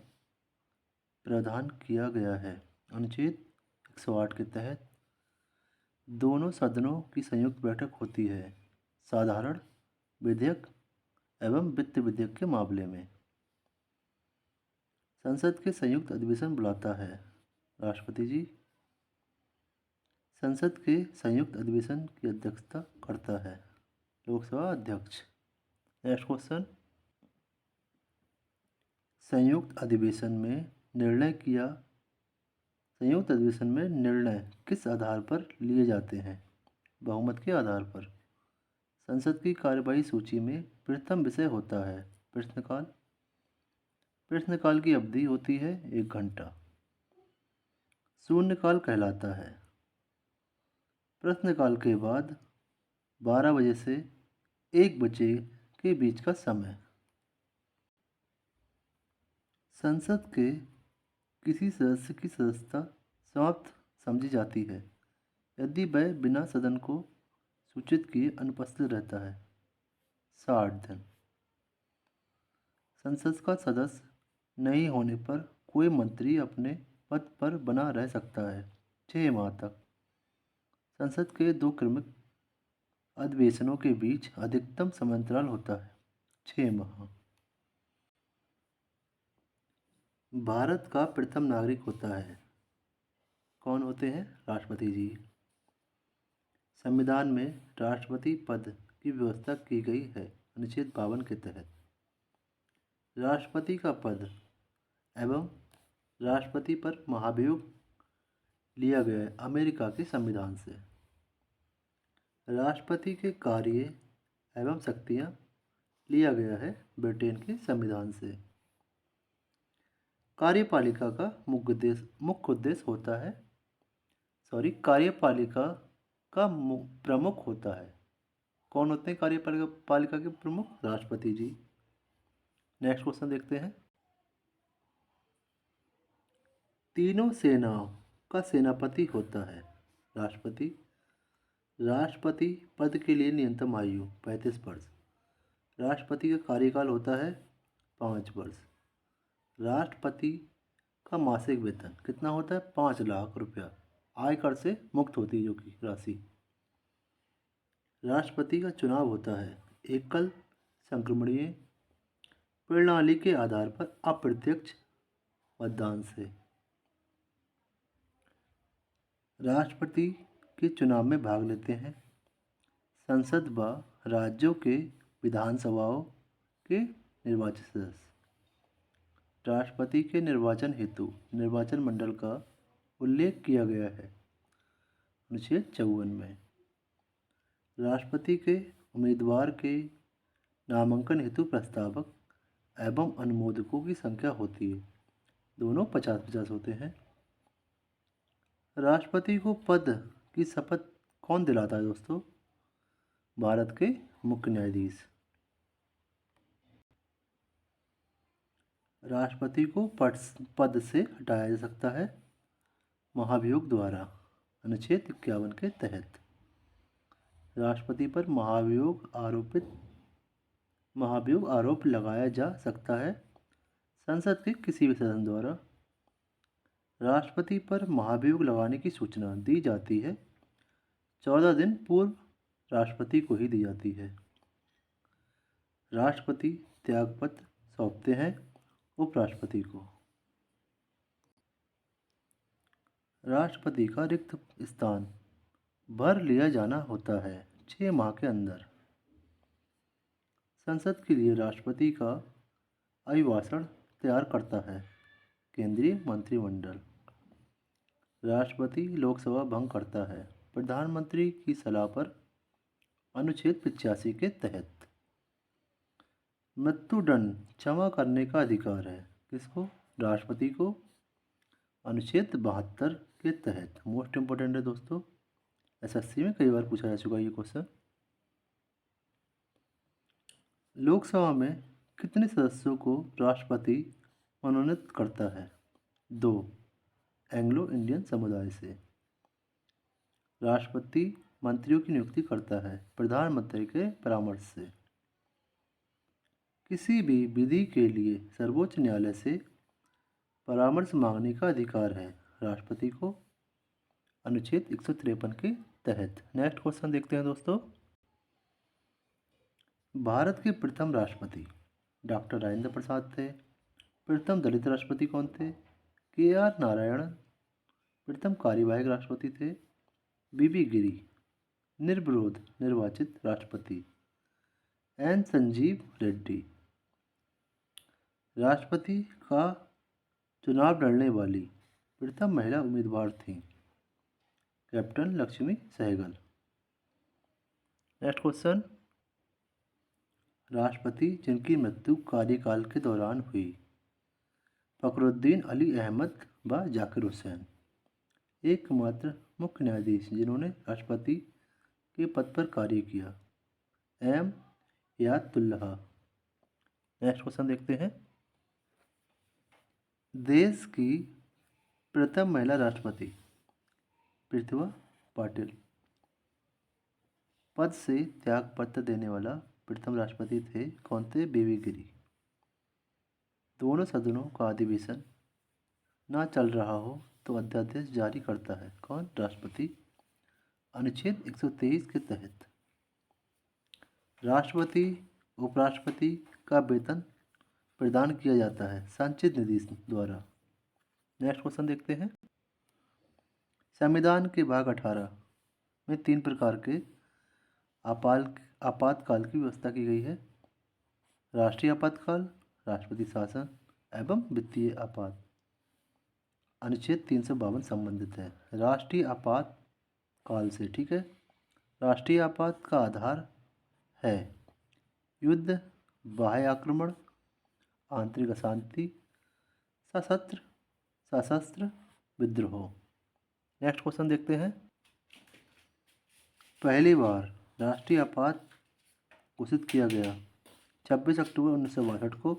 प्रावधान किया गया है। अनुच्छेद 108 के तहत दोनों सदनों की संयुक्त बैठक होती है साधारण विधेयक एवं वित्त विधेयक के मामले में। संसद के संयुक्त अधिवेशन बुलाता है राष्ट्रपति जी। संसद के संयुक्त अधिवेशन की अध्यक्षता करता है लोकसभा अध्यक्ष। नेक्स्ट क्वेश्चन, संयुक्त अधिवेशन में निर्णय किस आधार पर लिए जाते हैं? बहुमत के आधार पर। संसद की कार्यवाही सूची में प्रथम विषय होता है प्रश्नकाल। प्रश्नकाल की अवधि होती है 1 घंटा। शून्यकाल कहलाता है प्रश्नकाल के बाद 12 बजे से 1 बजे के बीच का समय। संसद के किसी सदस्य की सदस्यता समाप्त समझी जाती है यदि वह बिना सदन को सूचित किए अनुपस्थित रहता है 60 दिन। संसद का सदस्य नहीं होने पर कोई मंत्री अपने पद पर बना रह सकता है 6 माह तक। संसद के 2 क्रमिक अधिवेशनों के बीच अधिकतम समयांतराल होता है 6 माह। भारत का प्रथम नागरिक होता है, कौन होते हैं? राष्ट्रपति जी। संविधान में राष्ट्रपति पद की व्यवस्था की गई है अनुच्छेद 52 के तहत। राष्ट्रपति का पद एवं राष्ट्रपति पर महाभियोग लिया गया है अमेरिका के संविधान से। राष्ट्रपति के कार्य एवं शक्तियाँ लिया गया है ब्रिटेन के संविधान से। कार्यपालिका का मुख्य उद्देश्य होता है, कार्यपालिका का प्रमुख होता है। कौन होते हैं कार्यपालिका पालिका के प्रमुख? राष्ट्रपति जी। नेक्स्ट क्वेश्चन देखते हैं। तीनों सेनाओं का सेनापति होता है राष्ट्रपति। राष्ट्रपति पद के लिए न्यूनतम आयु 35 वर्ष। राष्ट्रपति का कार्यकाल होता है 5 वर्ष। राष्ट्रपति का मासिक वेतन कितना होता है? 5 लाख रुपया, आयकर से मुक्त होती है जो कि राशि। राष्ट्रपति का चुनाव होता है एकल संक्रमणीय प्रणाली के आधार पर अप्रत्यक्ष मतदान से। राष्ट्रपति के चुनाव में भाग लेते हैं संसद व राज्यों के विधानसभाओं के निर्वाचित सदस्य। राष्ट्रपति के निर्वाचन हेतु निर्वाचन मंडल का उल्लेख किया गया है अनुच्छेद 54 में। राष्ट्रपति के उम्मीदवार के नामांकन हेतु प्रस्तावक एवं अनुमोदकों की संख्या होती है, दोनों 50-50 होते हैं। राष्ट्रपति को पद की शपथ कौन दिलाता है दोस्तों? भारत के मुख्य न्यायाधीश। राष्ट्रपति को पद से हटाया जा सकता है महाभियोग द्वारा अनुच्छेद 51 के तहत। राष्ट्रपति पर महाभियोग आरोप लगाया जा सकता है संसद के किसी भी सदस्य द्वारा। राष्ट्रपति पर महाभियोग लगाने की सूचना दी जाती है 14 दिन पूर्व राष्ट्रपति को ही दी जाती है। राष्ट्रपति त्यागपत्र सौंपते हैं उपराष्ट्रपति को। राष्ट्रपति का रिक्त स्थान भर लिया जाना होता है 6 माह के अंदर। संसद के लिए राष्ट्रपति का अभिभाषण तैयार करता है केंद्रीय मंत्रिमंडल। राष्ट्रपति लोकसभा भंग करता है प्रधानमंत्री की सलाह पर अनुच्छेद 85 के तहत। मृत्युदंड क्षमा करने का अधिकार है किसको? राष्ट्रपति को अनुच्छेद 72 के तहत। मोस्ट इंपोर्टेंट है दोस्तों, एसएससी में कई बार पूछा जा चुका है ये क्वेश्चन। लोकसभा में कितने सदस्यों को राष्ट्रपति मनोनीत करता है? 2 एंग्लो इंडियन समुदाय से। राष्ट्रपति मंत्रियों की नियुक्ति करता है प्रधानमंत्री के परामर्श से। किसी भी विधि के लिए सर्वोच्च न्यायालय से परामर्श मांगने का अधिकार है राष्ट्रपति को अनुच्छेद 153 के तहत। नेक्स्ट क्वेश्चन देखते हैं दोस्तों। भारत के प्रथम राष्ट्रपति डॉक्टर राजेंद्र प्रसाद थे। प्रथम दलित राष्ट्रपति कौन थे? के.आर. नारायणन। प्रथम कार्यवाहक राष्ट्रपति थे बी.बी. गिरी। निर्विरोध निर्वाचित राष्ट्रपति एन. संजीव रेड्डी। राष्ट्रपति का चुनाव लड़ने वाली प्रथम महिला उम्मीदवार थी captain Lakshmi Sahgal. Next question. राष्ट्रपति जिनकी मृत्यु कार्यकाल के दौरान हुई? फखरुद्दीन अली अहमद व जाकिर हुसैन। एकमात्र मुख्य न्यायाधीश जिन्होंने राष्ट्रपति के पद पर कार्य किया एम. यातुल्लाह। नेक्स्ट क्वेश्चन देखते हैं। देश की प्रथम महिला राष्ट्रपति प्रतिभा पाटिल। पद से त्यागपत्र देने वाला प्रथम राष्ट्रपति थे कौन थे? बी.बी. गिरी। दोनों सदनों का अधिवेशन ना चल रहा हो तो अध्यादेश जारी करता है कौन? राष्ट्रपति अनुच्छेद 123 के तहत। राष्ट्रपति उपराष्ट्रपति का वेतन प्रदान किया जाता है संचित निधि द्वारा। नेक्स्ट क्वेश्चन देखते हैं। संविधान के भाग 18 में 3 प्रकार के आपातकाल की व्यवस्था की गई है। राष्ट्रीय आपातकाल, राष्ट्रपति शासन एवं वित्तीय आपात। अनुच्छेद 352 संबंधित है राष्ट्रीय आपातकाल से। ठीक है। राष्ट्रीय आपात का आधार है युद्ध, बाह्य आक्रमण, आंतरिक अशांति, सशस्त्र विद्रोह। नेक्स्ट क्वेश्चन देखते हैं। पहली बार राष्ट्रीय आपात घोषित किया गया 26 अक्टूबर 1962 को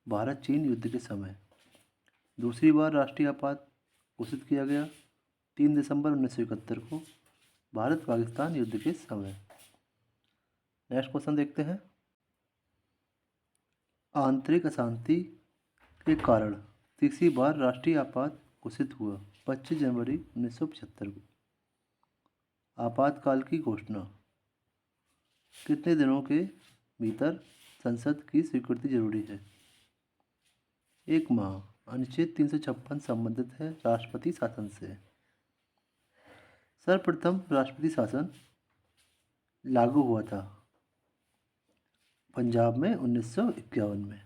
भारत चीन युद्ध के समय। दूसरी बार राष्ट्रीय आपात घोषित किया गया 3 दिसंबर 1971 को भारत पाकिस्तान युद्ध के समय। नेक्स्ट क्वेश्चन देखते हैं। आंतरिक अशांति के कारण तीसरी बार राष्ट्रीय आपात घोषित हुआ 25 जनवरी 1975 को। आपातकाल की घोषणा कितने दिनों के भीतर संसद की स्वीकृति जरूरी है? 1 माह। अनुच्छेद 356 संबंधित है राष्ट्रपति शासन से। सर्वप्रथम राष्ट्रपति शासन लागू हुआ था पंजाब में 1951 में।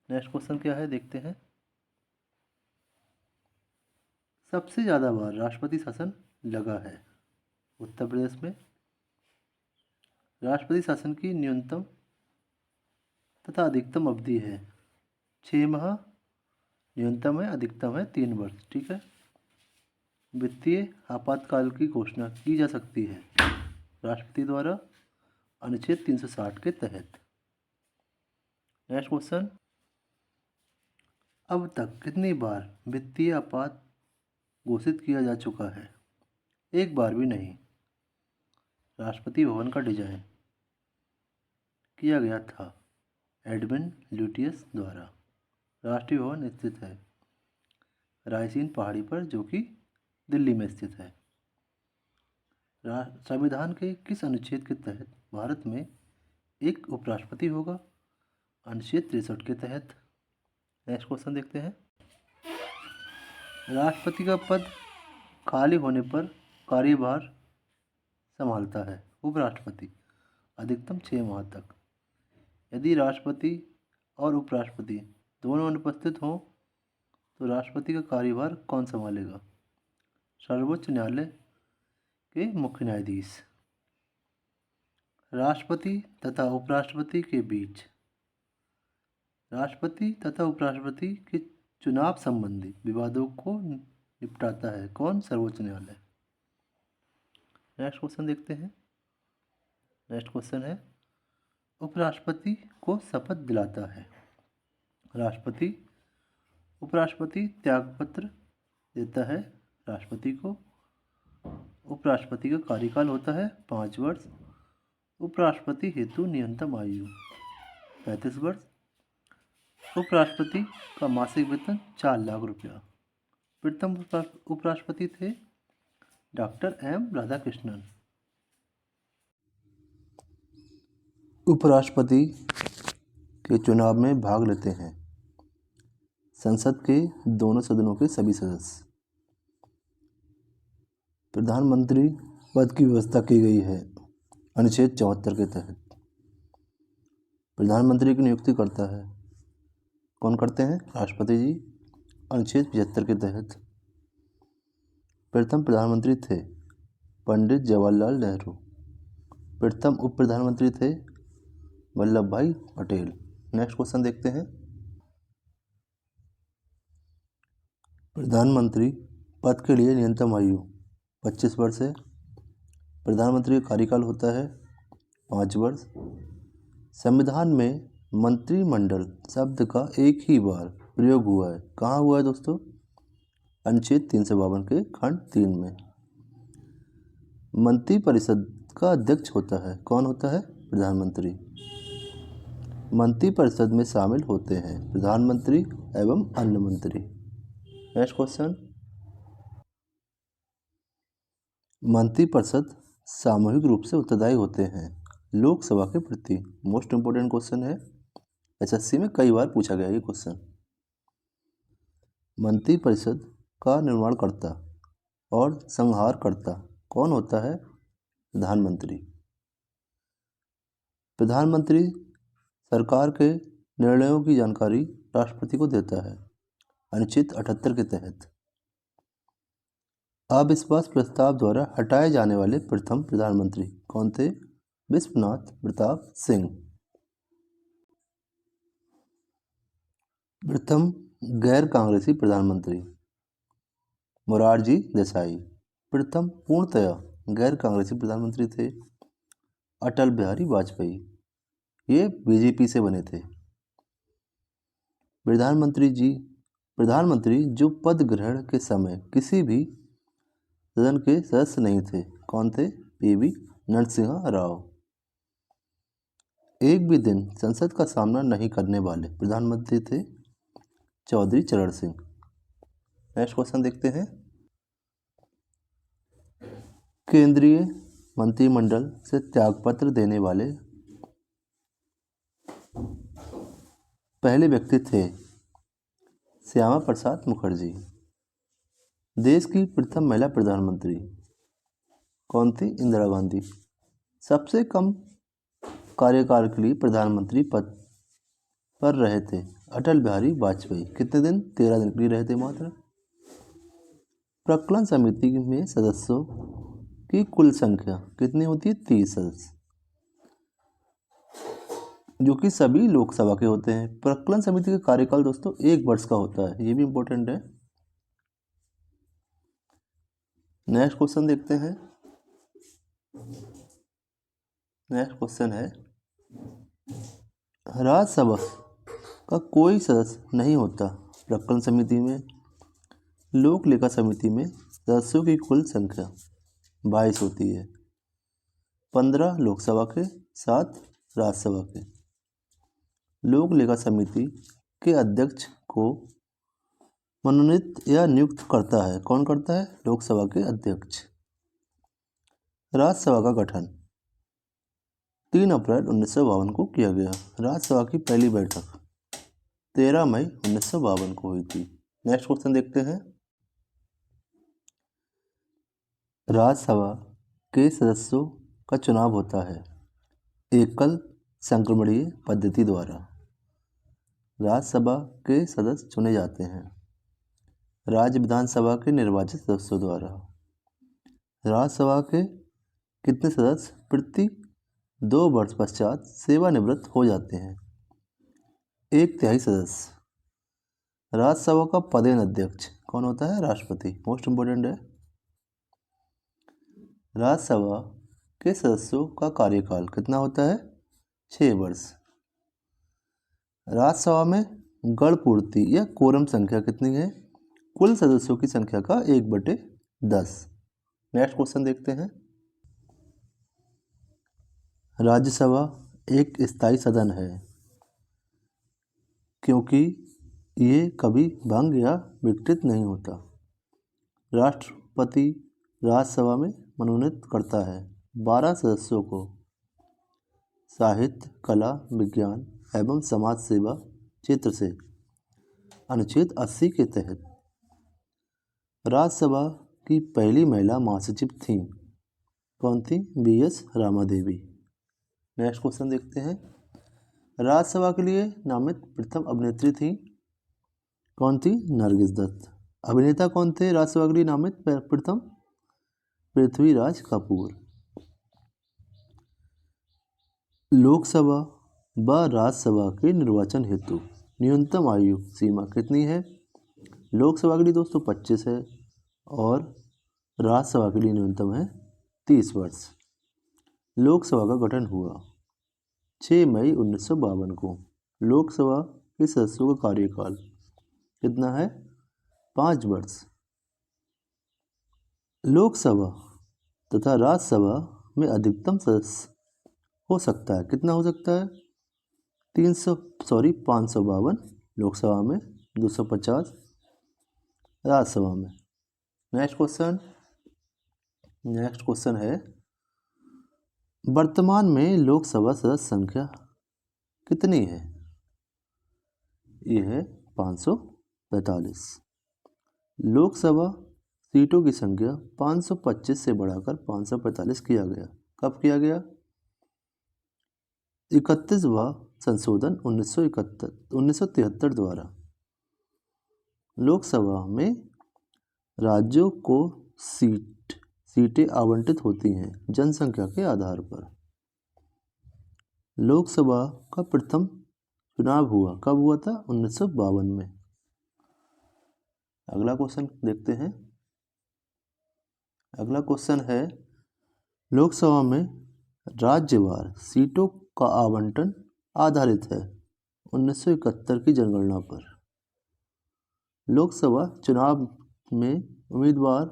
नेक्स्ट क्वेश्चन क्या है देखते हैं। सबसे ज़्यादा बार राष्ट्रपति शासन लगा है उत्तर प्रदेश में। राष्ट्रपति शासन की न्यूनतम तथा अधिकतम अवधि है 6 माह, न्यूनतम है, अधिकतम है 3 वर्ष। ठीक है। वित्तीय आपातकाल की घोषणा की जा सकती है राष्ट्रपति द्वारा अनुच्छेद 360 के तहत। Next question. अब तक कितनी बार वित्तीय आपात घोषित किया जा चुका है? एक बार भी नहीं। राष्ट्रपति भवन का डिजाइन किया गया था एडविन ल्यूटियस द्वारा। राष्ट्रीय भवन स्थित है रायसीन पहाड़ी पर, जो कि दिल्ली में स्थित है। संविधान के किस अनुच्छेद के तहत भारत में एक उपराष्ट्रपति होगा? अनुच्छेद 63 के तहत। नेक्स्ट क्वेश्चन देखते हैं। राष्ट्रपति का पद खाली होने पर कार्यभार संभालता है उपराष्ट्रपति अधिकतम 6 माह तक। यदि राष्ट्रपति और उपराष्ट्रपति दोनों अनुपस्थित हों तो राष्ट्रपति का कार्यभार कौन संभालेगा? सर्वोच्च न्यायालय के मुख्य न्यायाधीश। राष्ट्रपति तथा उपराष्ट्रपति के बीच राष्ट्रपति तथा उपराष्ट्रपति के चुनाव संबंधी विवादों को निपटाता है कौन? सर्वोच्च न्यायालय। नेक्स्ट क्वेश्चन देखते हैं। नेक्स्ट क्वेश्चन है उपराष्ट्रपति को शपथ दिलाता है राष्ट्रपति। उपराष्ट्रपति त्यागपत्र देता है राष्ट्रपति को। उपराष्ट्रपति का कार्यकाल होता है 5 वर्ष। उपराष्ट्रपति हेतु न्यूनतम आयु 35 वर्ष। उपराष्ट्रपति का मासिक वेतन 4 लाख रुपया। प्रथम उपराष्ट्रपति थे डॉक्टर एम राधाकृष्णन। उपराष्ट्रपति के चुनाव में भाग लेते हैं संसद के दोनों सदनों के सभी सदस्य। प्रधानमंत्री पद की व्यवस्था की गई है अनुच्छेद 74 के तहत। प्रधानमंत्री की नियुक्ति करता है कौन करते हैं? राष्ट्रपति जी अनुच्छेद 75 के तहत। प्रथम प्रधानमंत्री थे पंडित जवाहरलाल नेहरू। प्रथम उप प्रधानमंत्री थे वल्लभ भाई पटेल। नेक्स्ट क्वेश्चन देखते हैं। प्रधानमंत्री पद के लिए न्यूनतम आयु 25 वर्ष है। प्रधानमंत्री का कार्यकाल होता है 5 वर्ष। संविधान में मंत्रिमंडल शब्द का एक ही बार प्रयोग हुआ है। कहाँ हुआ है दोस्तों? अनुच्छेद 352 के खंड 3 में। मंत्रिपरिषद का अध्यक्ष होता है कौन होता है? प्रधानमंत्री। मंत्रिपरिषद में शामिल होते हैं प्रधानमंत्री एवं अन्य मंत्री। Next question. मंत्रिपरिषद सामूहिक रूप से उत्तरदायी होते हैं लोकसभा के प्रति। मोस्ट इंपोर्टेंट क्वेश्चन है, एसएससी में कई बार पूछा गया ये क्वेश्चन। मंत्रिपरिषद का निर्माणकर्ता और संहारकर्ता कौन होता है? प्रधानमंत्री। प्रधानमंत्री सरकार के निर्णयों की जानकारी राष्ट्रपति को देता है अनुच्छेद 78 के तहत। अविश्वास प्रस्ताव द्वारा हटाए जाने वाले प्रथम प्रधानमंत्री कौन थे? विश्वनाथ प्रताप सिंह। प्रथम गैर कांग्रेसी प्रधानमंत्री मोरारजी देसाई। प्रथम पूर्णतया गैर कांग्रेसी प्रधानमंत्री थे अटल बिहारी वाजपेयी। ये बीजेपी से बने थे। प्रधानमंत्री जो पद ग्रहण के समय किसी भी सदन के सदस्य नहीं थे, कौन थे? पीवी नरसिम्हा राव। एक भी दिन संसद का सामना नहीं करने वाले प्रधानमंत्री थे चौधरी चरण सिंह। नेक्स्ट क्वेश्चन देखते हैं। केंद्रीय मंत्रिमंडल से त्यागपत्र देने वाले पहले व्यक्ति थे श्यामा प्रसाद मुखर्जी। देश की प्रथम महिला प्रधानमंत्री कौन थी? इंदिरा गांधी। सबसे कम कार्यकाल के लिए प्रधानमंत्री पद पर रहे थे अटल बिहारी वाजपेयी। कितने दिन? 13 दिन के लिए रहे थे मात्र। प्रकलन समिति में सदस्यों की कुल संख्या कितनी होती है? 30 सदस्य, जो कि सभी लोकसभा के होते हैं। प्रकलन समिति का कार्यकाल दोस्तों 1 वर्ष का होता है, ये भी इंपॉर्टेंट है। नेक्स्ट क्वेश्चन देखते हैं। नेक्स्ट क्वेश्चन है, राज्यसभा का कोई सदस्य नहीं होता प्रकलन समिति में। लोक लेखा समिति में सदस्यों की कुल संख्या 22 होती है, 15 लोकसभा के, 7 राज्यसभा के। लोक लेखा समिति के अध्यक्ष को मनोनीत या नियुक्त करता है, कौन करता है? लोकसभा के अध्यक्ष। राज्यसभा का गठन 3 अप्रैल 1952 को किया गया। राज्यसभा की पहली बैठक 13 मई 1952 को हुई थी। नेक्स्ट क्वेश्चन देखते हैं। राज्यसभा के सदस्यों का चुनाव होता है एकल संक्रमणीय पद्धति द्वारा। राज्यसभा के सदस्य चुने जाते हैं राज्य विधानसभा के निर्वाचित सदस्यों द्वारा। राज्यसभा के कितने सदस्य प्रति 2 वर्ष पश्चात सेवानिवृत्त हो जाते हैं? 1/3 सदस्य। राज्यसभा का पदेन अध्यक्ष कौन होता है? राष्ट्रपति। मोस्ट इंपोर्टेंट है। राज्यसभा के सदस्यों का कार्यकाल कितना होता है? 6 वर्ष। राज्यसभा में गण पूर्ति या कोरम संख्या कितनी है? कुल सदस्यों की संख्या का 1/10। नेक्स्ट क्वेश्चन देखते हैं। राज्यसभा एक स्थायी सदन है क्योंकि ये कभी भंग या विघटित नहीं होता। राष्ट्रपति राज्यसभा में मनोनीत करता है 12 सदस्यों को साहित्य, कला, विज्ञान एवं समाज सेवा क्षेत्र से अनुच्छेद 80 के तहत। राज्यसभा की पहली महिला महासचिव थी, कौन थी? BS रामादेवी। नेक्स्ट क्वेश्चन देखते हैं। राज्यसभा के लिए नामित प्रथम अभिनेत्री थी, कौन थी? नरगिस दत्त। अभिनेता कौन थे राज्यसभा के लिए नामित प्रथम? पृथ्वीराज कपूर। लोकसभा व राज्यसभा के निर्वाचन हेतु न्यूनतम आयु सीमा कितनी है? लोकसभा के लिए दोस्तों 25 है और राज्यसभा के लिए न्यूनतम है 30 वर्ष। लोकसभा का गठन हुआ 6 मई 1952 को। लोकसभा के सदस्यों का कार्यकाल कितना है? 5 वर्ष। लोकसभा तथा राज्यसभा में अधिकतम सदस्य हो सकता है, कितना हो सकता है? 552 लोकसभा में, 250 राज्यसभा में। नेक्स्ट क्वेश्चन है, वर्तमान में लोकसभा सदस्य संख्या कितनी है? ये है 545। लोकसभा सीटों की संख्या 525 से बढ़ाकर 545 किया गया। कब किया गया? 31वां संशोधन 1973 द्वारा। लोकसभा में राज्यों को सीटें आवंटित होती हैं जनसंख्या के आधार पर। लोकसभा का प्रथम चुनाव हुआ। कब हुआ था? 1952 में। अगला क्वेश्चन देखते हैं। अगला क्वेश्चन है, लोकसभा में राज्यवार सीटों का आवंटन आधारित है 1971 की जनगणना पर। लोकसभा चुनाव में उम्मीदवार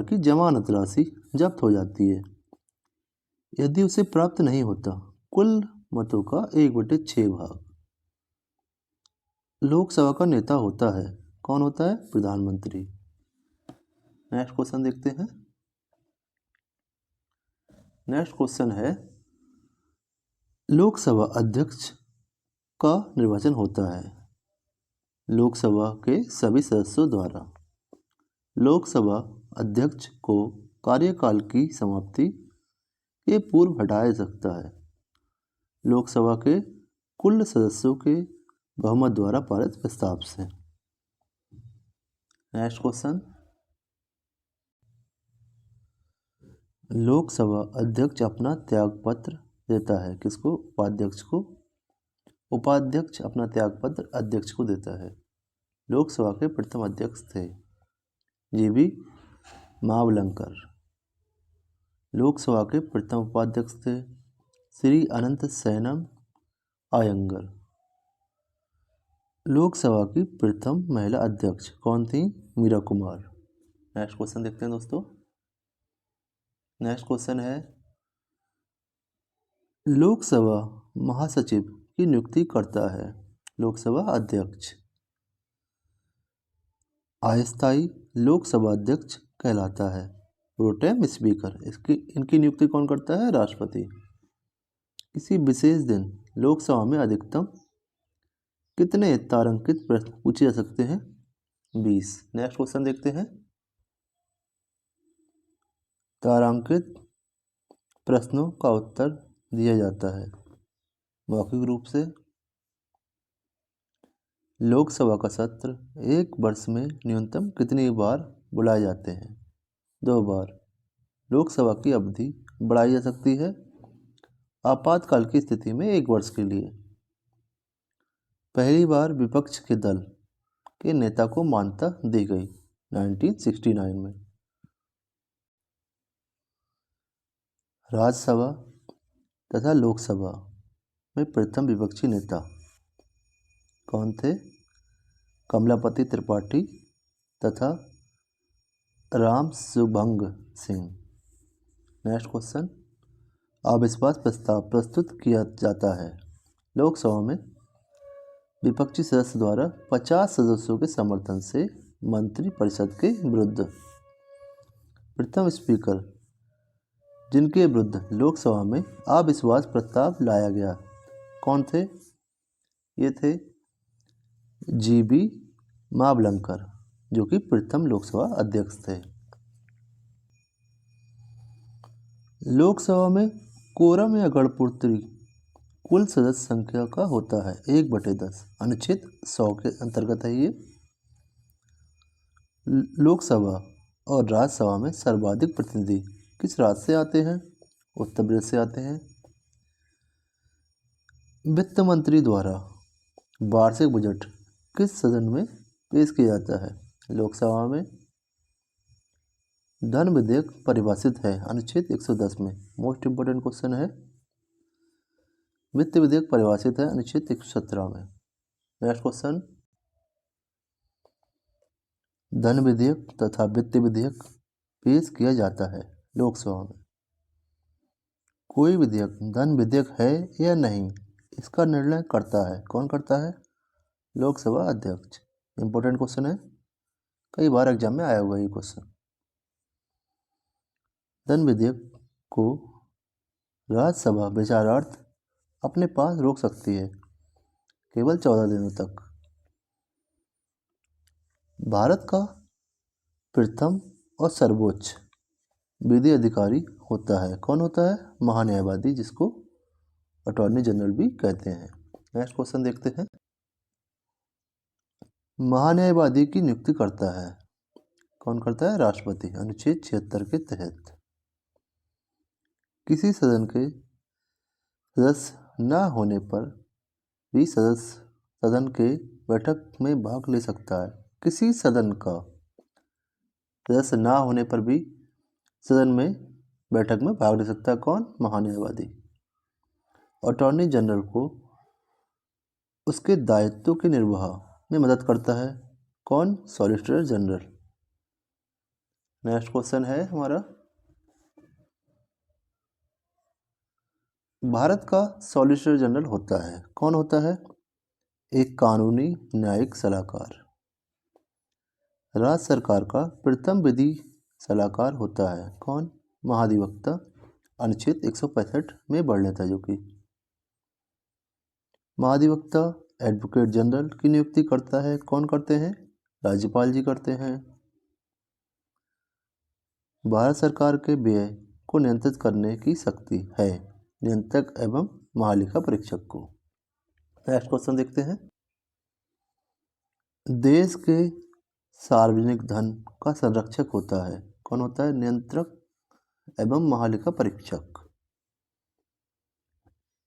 की जमानत राशि जब्त हो जाती है यदि उसे प्राप्त नहीं होता कुल मतों का 1/6 भाग। लोकसभा का नेता होता है, कौन होता है? प्रधानमंत्री। नेक्स्ट क्वेश्चन देखते हैं। नेक्स्ट क्वेश्चन है, लोकसभा अध्यक्ष का निर्वाचन होता है लोकसभा के सभी सदस्यों द्वारा। लोकसभा अध्यक्ष को कार्यकाल की समाप्ति के पूर्व हटाया जा सकता है लोकसभा के कुल सदस्यों के बहुमत द्वारा पारित प्रस्ताव से। नेक्स्ट क्वेश्चन, लोकसभा अध्यक्ष अपना त्यागपत्र देता है किसको? उपाध्यक्ष को। उपाध्यक्ष अपना त्यागपत्र अध्यक्ष को देता है। लोकसभा के प्रथम अध्यक्ष थे जीवी मावलंकर। लोकसभा के प्रथम उपाध्यक्ष थे श्री अनंत सैनम आयंगर। लोकसभा की प्रथम महिला अध्यक्ष कौन थी? मीरा कुमार। नेक्स्ट क्वेश्चन देखते हैं दोस्तों। नेक्स्ट क्वेश्चन है, लोकसभा महासचिव की नियुक्ति करता है लोकसभा अध्यक्ष। अस्थायी लोकसभा अध्यक्ष कहलाता है प्रोटेम स्पीकर। इनकी नियुक्ति कौन करता है? राष्ट्रपति। किसी विशेष दिन लोकसभा में अधिकतम कितने तारांकित प्रश्न पूछे जा सकते हैं? 20। नेक्स्ट क्वेश्चन देखते हैं। तारांकित प्रश्नों का उत्तर दिया जाता है मौखिक रूप से। लोकसभा का सत्र एक वर्ष में न्यूनतम कितनी बार बुलाए जाते हैं? 2 बार। लोकसभा की अवधि बढ़ाई जा सकती है आपातकाल की स्थिति में 1 वर्ष के लिए। पहली बार विपक्ष के दल के नेता को मान्यता दी गई 1969 में। राज्यसभा तथा लोकसभा में प्रथम विपक्षी नेता कौन थे? कमलापति त्रिपाठी तथा राम सुभंग सिंह। नेक्स्ट क्वेश्चन, अविश्वास प्रस्ताव प्रस्तुत किया जाता है लोकसभा में विपक्षी सदस्य द्वारा 50 सदस्यों के समर्थन से मंत्रिपरिषद के विरुद्ध। प्रथम स्पीकर जिनके विरुद्ध लोकसभा में अविश्वास प्रस्ताव लाया गया कौन थे? ये थे जीबी मावलंकर जो कि प्रथम लोकसभा अध्यक्ष थे। लोकसभा में कोरम या गणपूर्ति कुल सदस्य संख्या का होता है 1/10। अनुच्छेद 100 के अंतर्गत है ये। लोकसभा और राज्यसभा में सर्वाधिक प्रतिनिधि किस राज्य से आते हैं? उत्तर प्रदेश से आते हैं। वित्त मंत्री द्वारा वार्षिक बजट किस सदन में पेश किया जाता है? लोकसभा में। धन विधेयक परिभाषित है अनुच्छेद 110 में। मोस्ट इंपोर्टेंट क्वेश्चन है। वित्त विधेयक परिभाषित है अनुच्छेद 117 में। नेक्स्ट क्वेश्चन, धन विधेयक तथा वित्त विधेयक पेश किया जाता है लोकसभा में। कोई विधेयक धन विधेयक है या नहीं इसका निर्णय करता है, कौन करता है? लोकसभा अध्यक्ष। इंपॉर्टेंट क्वेश्चन है, कई बार एग्जाम में आया हुआ ये क्वेश्चन। धन विधेयक को राज्यसभा विचारार्थ अपने पास रोक सकती है केवल 14 दिनों तक। भारत का प्रथम और सर्वोच्च विधि अधिकारी होता है, कौन होता है? महान्यायवादी, जिसको अटॉर्नी जनरल भी कहते हैं। नेक्स्ट क्वेश्चन देखते हैं। महान्यायवादी की नियुक्ति करता है, कौन करता है? राष्ट्रपति, अनुच्छेद 76 के तहत। किसी सदन के सदस्य न होने पर भी सदस्य सदन के बैठक में भाग ले सकता है। किसी सदन का सदस्य ना होने पर भी सदन में बैठक में भाग ले सकता है। कौन? महान्यायवादी। अटॉर्नी जनरल को उसके दायित्वों के निर्वाह में मदद करता है। कौन? Solicitor general. नेक्स्ट क्वेश्चन है हमारा, भारत का सॉलिसिटर जनरल होता है। कौन होता है? एक कानूनी न्यायिक सलाहकार। राज्य सरकार का प्रथम विधि सलाहकार होता है। कौन? महाधिवक्ता। अनुच्छेद 165 में बढ़ लेता है जो कि महाधिवक्ता एडवोकेट जनरल की नियुक्ति करता है। कौन करते हैं? राज्यपाल जी करते हैं। भारत सरकार के व्यय को नियंत्रित करने की शक्ति है नियंत्रक एवं महालेखा परीक्षक को। नेक्स्ट क्वेश्चन देखते हैं, देश के सार्वजनिक धन का संरक्षक होता है। कौन होता है? नियंत्रक एवं महालेखा परीक्षक।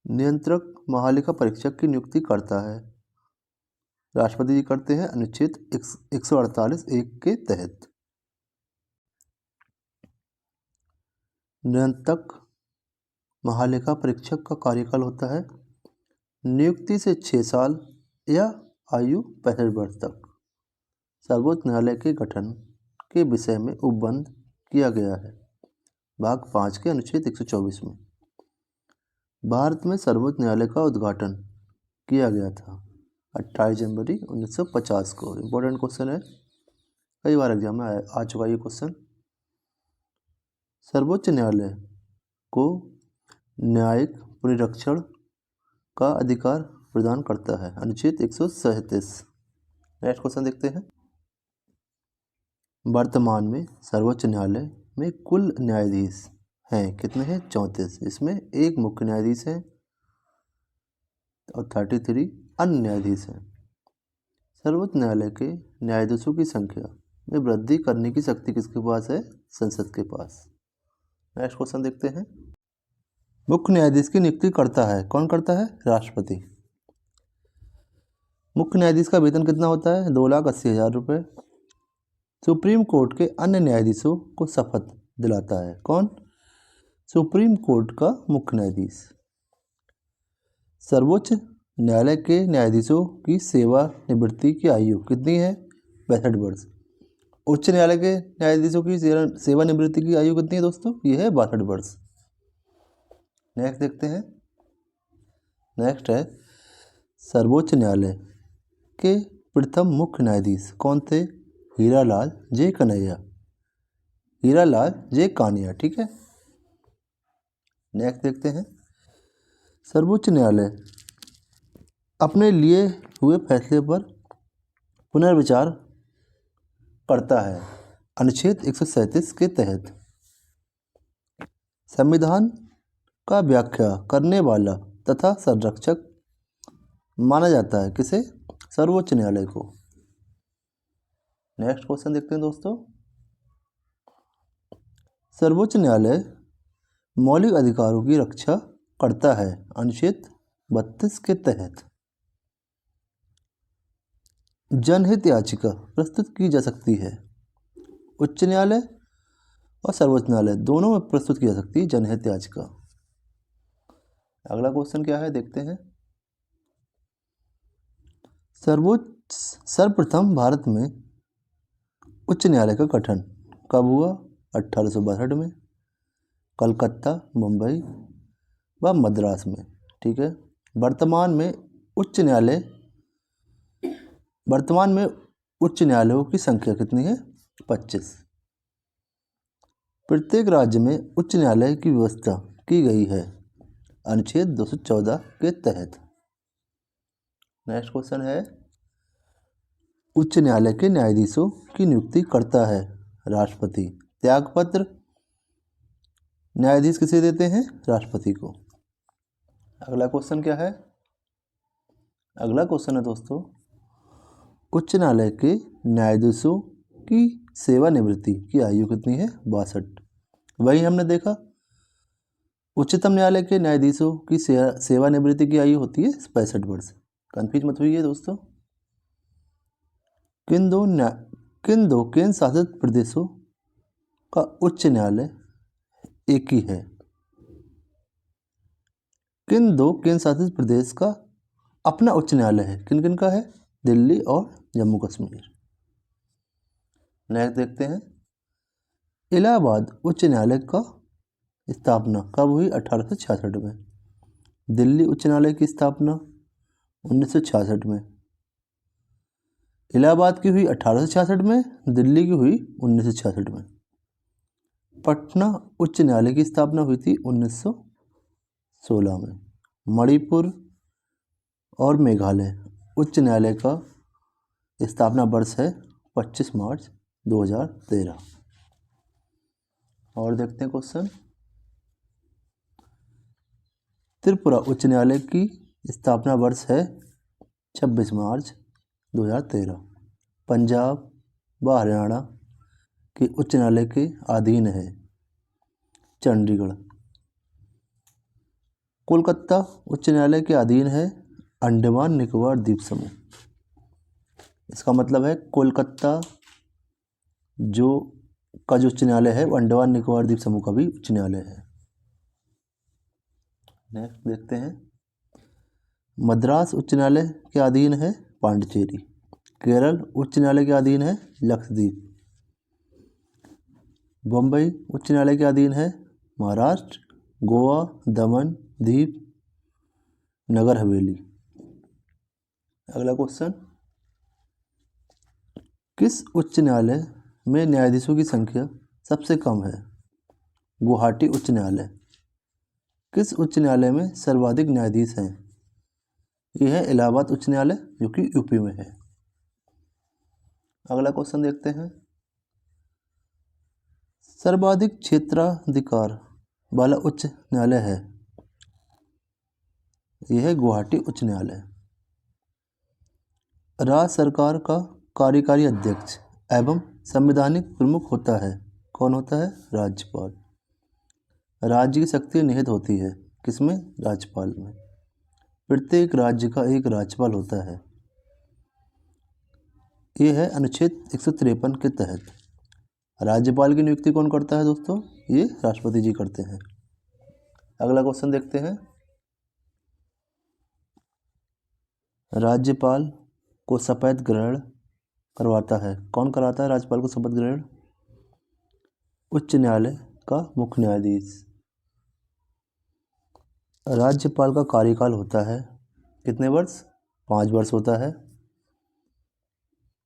नियंत्रक महालेखा परीक्षक की नियुक्ति करता है राष्ट्रपति जी करते हैं अनुच्छेद 148(1) के तहत। नियंत्रक महालेखा परीक्षक का कार्यकाल होता है नियुक्ति से 6 साल या आयु 65 वर्ष तक। सर्वोच्च न्यायालय के गठन के विषय में उपबंध किया गया है भाग 5 के अनुच्छेद 124 में। भारत में सर्वोच्च न्यायालय का उद्घाटन किया गया था 28 जनवरी 1950 को। इम्पोर्टेंट क्वेश्चन है, कई बार एग्जाम में आ चुका ये क्वेश्चन। सर्वोच्च न्यायालय को न्यायिक पुनरीक्षण का अधिकार प्रदान करता है अनुच्छेद 137। नेक्स्ट क्वेश्चन देखते हैं, वर्तमान में सर्वोच्च न्यायालय में कुल न्यायाधीश हैं कितने हैं? 34। इसमें एक मुख्य न्यायाधीश है और 33 अन्य न्यायाधीश हैं। सर्वोच्च न्यायालय के न्यायाधीशों की संख्या में वृद्धि करने की शक्ति किसके पास है? संसद के पास। नेक्स्ट क्वेश्चन देखते हैं, मुख्य न्यायाधीश की नियुक्ति करता है कौन करता है? राष्ट्रपति। मुख्य न्यायाधीश का वेतन कितना होता है? 2,80,000 रुपये। सुप्रीम कोर्ट के अन्य न्यायाधीशों को शपथ दिलाता है कौन? सुप्रीम कोर्ट का मुख्य न्यायाधीश। सर्वोच्च न्यायालय के न्यायाधीशों की सेवानिवृत्ति की आयु कितनी है? 65 वर्ष। उच्च न्यायालय के न्यायाधीशों की सेवानिवृत्ति की आयु कितनी है दोस्तों? यह है 62 वर्ष। नेक्स्ट देखते हैं, नेक्स्ट है सर्वोच्च न्यायालय के प्रथम मुख्य न्यायाधीश कौन थे? हीरालाल जे कन्हैया, हीरालाल जे कानिया। ठीक है। नेक्स्ट देखते हैं, सर्वोच्च न्यायालय अपने लिए हुए फैसले पर पुनर्विचार करता है अनुच्छेद 137 के तहत। संविधान का व्याख्या करने वाला तथा संरक्षक माना जाता है किसे? सर्वोच्च न्यायालय को। नेक्स्ट क्वेश्चन देखते हैं दोस्तों, सर्वोच्च न्यायालय मौलिक अधिकारों की रक्षा करता है अनुच्छेद 32 के तहत। जनहित याचिका प्रस्तुत की जा सकती है उच्च न्यायालय और सर्वोच्च न्यायालय दोनों में प्रस्तुत की जा सकती है जनहित याचिका। अगला क्वेश्चन क्या है देखते हैं, सर्वप्रथम भारत में उच्च न्यायालय का गठन कब हुआ? 1862 में, कलकत्ता, मुंबई व मद्रास में। ठीक है। वर्तमान में उच्च न्यायालयों की संख्या कितनी है? 25। प्रत्येक राज्य में उच्च न्यायालय की व्यवस्था की गई है अनुच्छेद 214 के तहत। नेक्स्ट क्वेश्चन है, उच्च न्यायालय के न्यायाधीशों की नियुक्ति करता है राष्ट्रपति। त्यागपत्र न्यायाधीश किसे देते हैं? राष्ट्रपति को। अगला क्वेश्चन क्या है? अगला क्वेश्चन है दोस्तों, उच्च न्यायालय के न्यायाधीशों की सेवानिवृत्ति की आयु कितनी है? 62। वही हमने देखा उच्चतम न्यायालय के न्यायाधीशों की सेवानिवृत्ति की आयु होती है 65 वर्ष। कंफ्यूज मत हुई है दोस्तों। किन दो केंद्र शासित प्रदेशों का उच्च न्यायालय एक ही है? किन दो केंद्र शासित प्रदेश का अपना उच्च न्यायालय है? किन किन का है? दिल्ली और जम्मू कश्मीर। नेक्स्ट देखते हैं, इलाहाबाद उच्च न्यायालय का स्थापना कब हुई? 1866 में। दिल्ली उच्च न्यायालय की स्थापना 1966 में। इलाहाबाद की हुई 1866 में, दिल्ली की हुई 1966 में। पटना उच्च न्यायालय की स्थापना हुई थी 1916 में। मणिपुर और मेघालय उच्च न्यायालय का स्थापना वर्ष है 25 मार्च 2013। और देखते हैं क्वेश्चन, त्रिपुरा उच्च न्यायालय की स्थापना वर्ष है 26 मार्च 2013। पंजाब व हरियाणा के उच्च न्यायालय के अधीन है चंडीगढ़। कोलकाता उच्च न्यायालय के अधीन है अंडमान निकोबार द्वीप समूह। इसका मतलब है कोलकाता जो उच्च न्यायालय है वो अंडमान निकोबार द्वीप समूह का भी उच्च न्यायालय है। नेक्स्ट देखते हैं, मद्रास उच्च न्यायालय के अधीन है पांडिचेरी। केरल उच्च न्यायालय के अधीन है लक्षद्वीप। बम्बई उच्च न्यायालय के अधीन है महाराष्ट्र, गोवा, दमन, दीव, नगर हवेली। अगला क्वेश्चन, किस उच्च न्यायालय में न्यायाधीशों की संख्या सबसे कम है? गुवाहाटी उच्च न्यायालय। किस उच्च न्यायालय में सर्वाधिक न्यायाधीश हैं? यह है इलाहाबाद उच्च न्यायालय जो कि यूपी में है। अगला क्वेश्चन देखते हैं, सर्वाधिक क्षेत्राधिकार वाला उच्च न्यायालय है? यह है गुवाहाटी उच्च न्यायालय। राज्य सरकार का कार्यकारी अध्यक्ष एवं संवैधानिक प्रमुख होता है, कौन होता है? राज्यपाल। राज्य की शक्ति निहित होती है किसमें? राज्यपाल में। प्रत्येक राज्य का एक राज्यपाल होता है। यह है अनुच्छेद 153 के तहत। राज्यपाल की नियुक्ति कौन करता है दोस्तों? ये राष्ट्रपति जी करते हैं। अगला क्वेश्चन देखते हैं, राज्यपाल को शपथ ग्रहण करवाता है, कौन कराता है राज्यपाल को शपथ ग्रहण? उच्च न्यायालय का मुख्य न्यायाधीश। राज्यपाल का कार्यकाल होता है कितने वर्ष? 5 वर्ष होता है।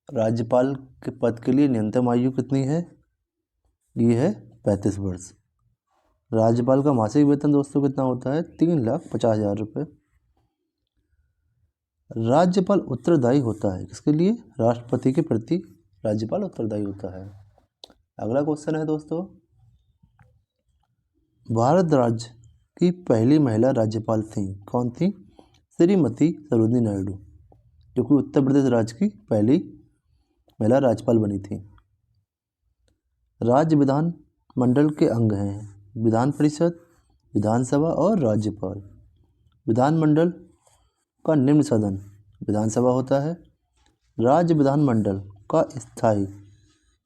राज्यपाल के पद के लिए न्यूनतम आयु कितनी है? ये है 35 वर्ष। राज्यपाल का मासिक वेतन दोस्तों कितना होता है? 3,50,000 रुपये। राज्यपाल उत्तरदायी होता है किसके लिए? राष्ट्रपति के प्रति राज्यपाल उत्तरदायी होता है। अगला क्वेश्चन है दोस्तों, भारत राज्य की पहली महिला राज्यपाल थी, कौन थी? श्रीमती सरोजिनी नायडू, जो कि उत्तर प्रदेश राज्य की पहली महिला राज्यपाल बनी थी। राज्य विधान मंडल के अंग हैं विधान परिषद, विधानसभा और राज्यपाल। विधानमंडल का निम्न सदन विधानसभा होता है। राज्य विधानमंडल का स्थायी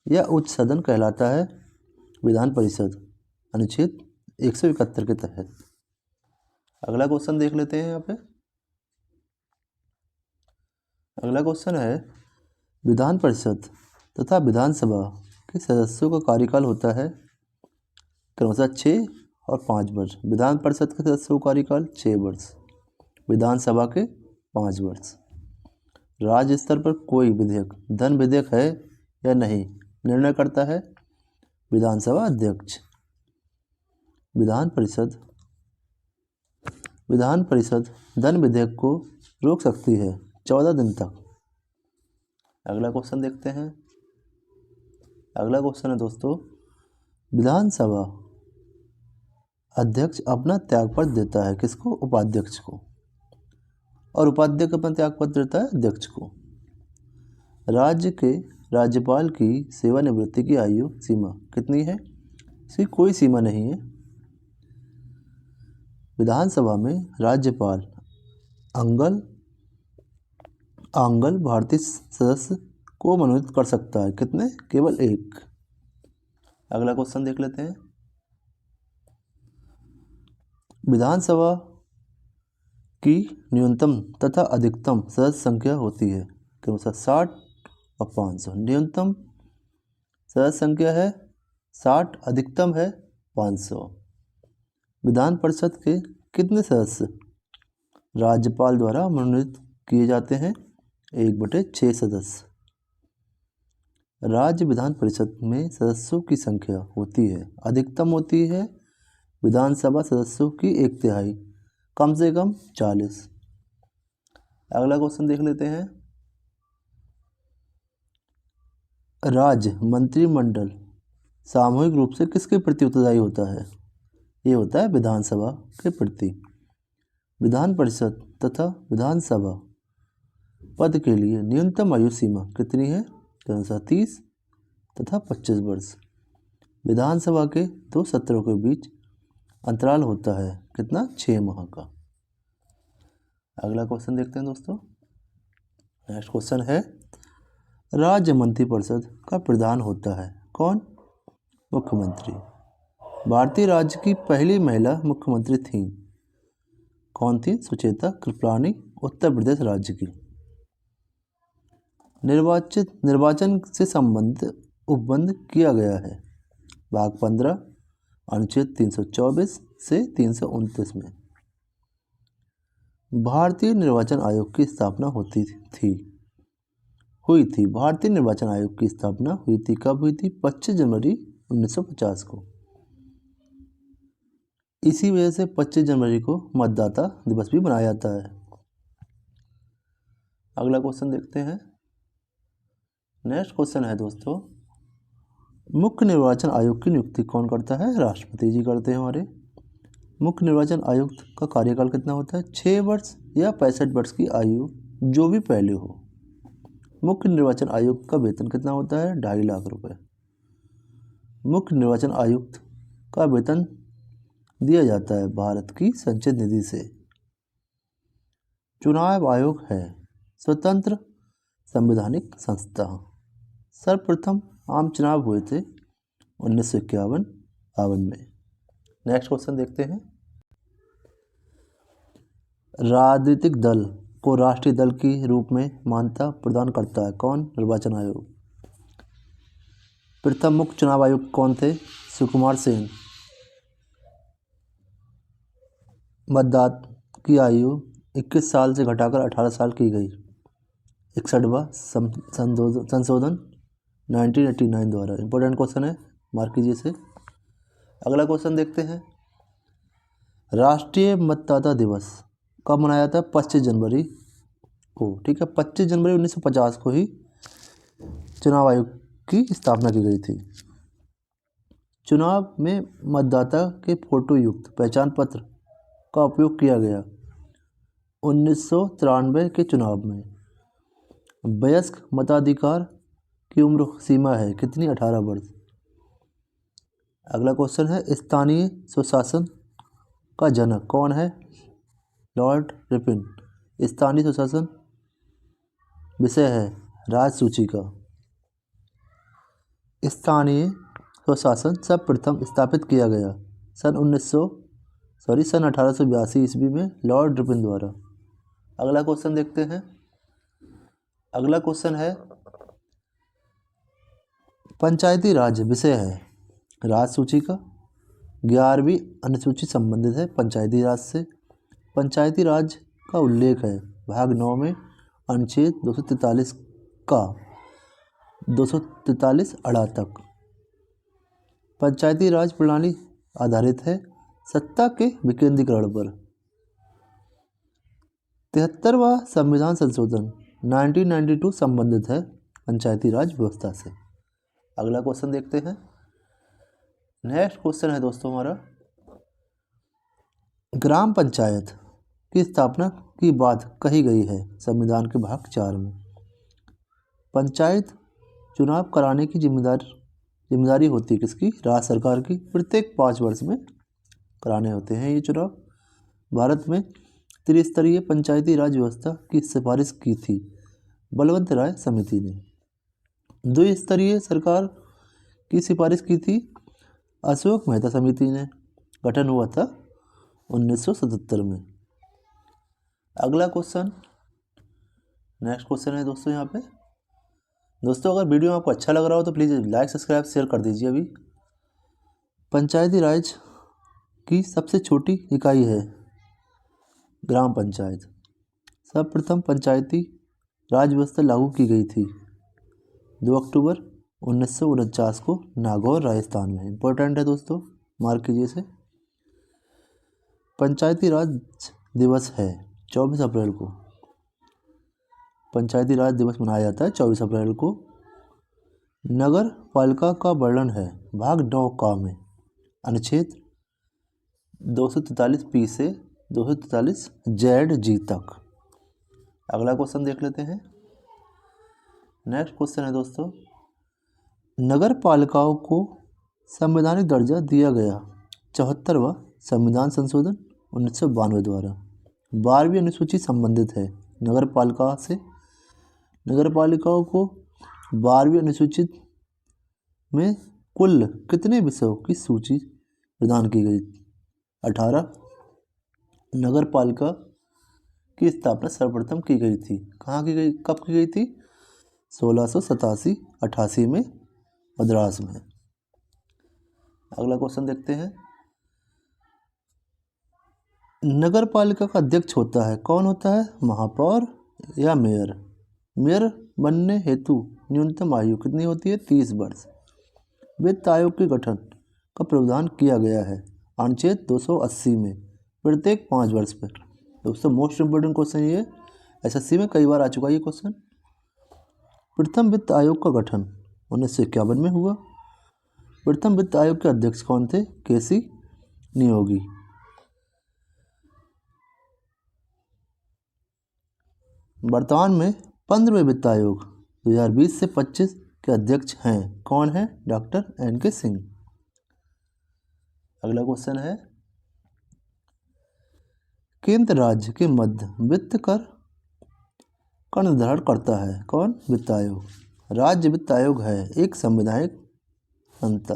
या उच्च सदन कहलाता है विधान परिषद, अनुच्छेद 171 के तहत। अगला क्वेश्चन देख लेते हैं यहाँ पे। अगला क्वेश्चन है, विधान परिषद तथा विधानसभा के सदस्यों का कार्यकाल होता है क्रमशः 6 और 5 वर्ष। विधान परिषद के सदस्यों का कार्यकाल 6 वर्ष, विधानसभा के 5 वर्ष। राज्य स्तर पर कोई विधेयक धन विधेयक है या नहीं, निर्णय करता है विधानसभा अध्यक्ष। विधान परिषद धन विधेयक को रोक सकती है 14 दिन तक। अगला क्वेश्चन देखते हैं। अगला क्वेश्चन है दोस्तों, विधानसभा अध्यक्ष अपना त्यागपत्र देता है किसको? उपाध्यक्ष को। और उपाध्यक्ष अपना त्यागपत्र देता है अध्यक्ष को। राज्य के राज्यपाल की सेवानिवृत्ति की आयु सीमा कितनी है? इसकी कोई सीमा नहीं है। विधानसभा में राज्यपाल आंगल भारतीय सदस्य को मनोनीत कर सकता है, कितने? केवल एक। अगला क्वेश्चन देख लेते हैं। विधानसभा की न्यूनतम तथा अधिकतम सदस्य संख्या होती है के अनुसार 60 और 500। न्यूनतम सदस्य संख्या है 60, अधिकतम है 500। विधान परिषद के कितने सदस्य राज्यपाल द्वारा मनोनीत किए जाते हैं? 1/6 सदस्य। राज्य विधान परिषद में सदस्यों की संख्या होती है, अधिकतम होती है विधानसभा सदस्यों की 1/3, कम से कम 40। अगला क्वेश्चन देख लेते हैं। राज्य मंत्रिमंडल सामूहिक रूप से किसके प्रति उत्तरदायी होता है? ये होता है विधानसभा के प्रति। विधान परिषद तथा विधानसभा पद के लिए न्यूनतम आयु सीमा कितनी है? के अनुसार 30 तथा 25 वर्ष। विधानसभा के 2 सत्रों के बीच अंतराल होता है कितना? 6 माह का। अगला क्वेश्चन देखते हैं दोस्तों। नेक्स्ट क्वेश्चन है, राज्य मंत्रिपरिषद का प्रधान होता है कौन? मुख्यमंत्री। भारतीय राज्य की पहली महिला मुख्यमंत्री थी, कौन थी? सुचेता कृपलानी, उत्तर प्रदेश राज्य की। निर्वाचन से संबंधित उपबंध किया गया है भाग 15 अनुच्छेद 324 से 329 में। भारतीय निर्वाचन आयोग की स्थापना हुई थी। भारतीय निर्वाचन आयोग की स्थापना हुई थी, कब हुई थी? 25 जनवरी 1950 को। इसी वजह से 25 जनवरी को मतदाता दिवस भी मनाया जाता है। अगला क्वेश्चन देखते हैं। नेक्स्ट क्वेश्चन है दोस्तों, मुख्य निर्वाचन आयुक्त की नियुक्ति कौन करता है? राष्ट्रपति जी करते हैं हमारे। मुख्य निर्वाचन आयुक्त का कार्यकाल कितना होता है? 6 वर्ष या 65 वर्ष की आयु, जो भी पहले हो। मुख्य निर्वाचन आयुक्त का वेतन कितना होता है? 2.5 लाख रुपए। मुख्य निर्वाचन आयुक्त का वेतन दिया जाता है भारत की संचित निधि से। चुनाव आयोग है स्वतंत्र संवैधानिक संस्था। सर्वप्रथम आम चुनाव हुए थे 1951 में। नेक्स्ट क्वेश्चन देखते हैं। राजनीतिक दल को राष्ट्रीय दल के रूप में मान्यता प्रदान करता है कौन? निर्वाचन आयोग। प्रथम मुख्य चुनाव आयुक्त कौन थे? सुकुमार सेन। मतदाता की आयु 21 साल से घटाकर 18 साल की गई। 61वां संशोधन 1989 द्वारा। इंपॉर्टेंट क्वेश्चन है, मार्क कीजिए इसे। अगला क्वेश्चन देखते हैं। राष्ट्रीय मतदाता दिवस कब मनाया जाता है? 25 जनवरी को। ठीक है, 25 जनवरी 1950 को ही चुनाव आयोग की स्थापना की गई थी। चुनाव में मतदाता के फोटो युक्त पहचान पत्र का उपयोग किया गया 1993 के चुनाव में। वयस्क मताधिकार की उम्र सीमा है कितनी? 18 वर्ष। अगला क्वेश्चन है, स्थानीय सुशासन का जनक कौन है? Lord Ripon. स्थानीय सुशासन विषय है राजसूची का। स्थानीय स्वशासन सर्वप्रथम स्थापित किया गया सन 1882 ईस्वी में लॉर्ड रिपन द्वारा। अगला क्वेश्चन देखते हैं। अगला क्वेश्चन है, पंचायती राज विषय है राजसूची का। 11वीं अनुसूची संबंधित है पंचायती राज से। पंचायती राज का उल्लेख है भाग 9 में अनुच्छेद 243 का 243 अड़ा तक। पंचायती राज प्रणाली आधारित है सत्ता के विकेंद्रीकरण पर। 73वां संविधान संशोधन 1992 संबंधित है पंचायती राज व्यवस्था से। अगला क्वेश्चन देखते हैं। नेक्स्ट क्वेश्चन है दोस्तों हमारा, ग्राम पंचायत की स्थापना की बात कही गई है संविधान के भाग 4 में। पंचायत चुनाव कराने की जिम्मेदारी होती है किसकी? राज्य सरकार की। प्रत्येक 5 वर्ष में कराने होते हैं ये चुनाव। भारत में त्रिस्तरीय पंचायती राज व्यवस्था की सिफारिश की थी? बलवंत राय समिति ने। द्विस्तरीय सरकार की सिफारिश की थी? अशोक मेहता समिति ने। गठन हुआ था 1977 में। अगला क्वेश्चन, नेक्स्ट क्वेश्चन है दोस्तों यहाँ पे। दोस्तों अगर वीडियो आपको अच्छा लग रहा हो तो प्लीज़ लाइक सब्सक्राइब शेयर कर दीजिए अभी। पंचायती राज की सबसे छोटी इकाई है ग्राम पंचायत। सर्वप्रथम पंचायती राज व्यवस्था लागू की गई थी 2 अक्टूबर 1949 को नागौर राजस्थान में। इंपॉर्टेंट है दोस्तों, मार्क कीजिए इसे। पंचायती राज दिवस है 24 अप्रैल को। पंचायती राज दिवस मनाया जाता है 24 अप्रैल को। नगर पालिका का वर्णन है भाग 9 का में अनुच्छेद 243 से 243 ZG तक। अगला क्वेश्चन देख लेते हैं। नेक्स्ट क्वेश्चन है दोस्तों, नगर पालिकाओं को संवैधानिक दर्जा दिया गया 74वां संविधान संशोधन 1992 द्वारा। 12वीं अनुसूची संबंधित है नगर पालिका से। नगर पालिकाओं को 12वीं अनुसूची में कुल कितने विषयों की सूची प्रदान की गई? 18। नगर पालिका की स्थापना सर्वप्रथम की गई थी, कहाँ की गई, कब की गई थी? 1687-88 में मद्रास में। अगला क्वेश्चन देखते हैं। नगर पालिका का अध्यक्ष होता है, कौन होता है? महापौर या मेयर? मेयर बनने हेतु न्यूनतम आयु कितनी होती है? 30 वर्ष। वित्त आयोग के गठन का प्रावधान किया गया है अनुच्छेद 280 में प्रत्येक 5 वर्ष पर। दोस्तों मोस्ट इंपोर्टेंट क्वेश्चन ये, SSC में कई बार आ चुका है ये क्वेश्चन। प्रथम वित्त आयोग का गठन 1951 में हुआ। प्रथम वित्त आयोग के अध्यक्ष कौन थे? KC नियोगी। वर्तमान में 15वें वित्त आयोग 2020 से 25 के अध्यक्ष हैं, कौन है? Doctor NK Singh. अगला क्वेश्चन है, केंद्र राज्य के मध्य वित्त कर का निर्धारण करता है, कौन? वित्त आयोग। राज्य वित्त आयोग है एक संवैधानिक संस्था।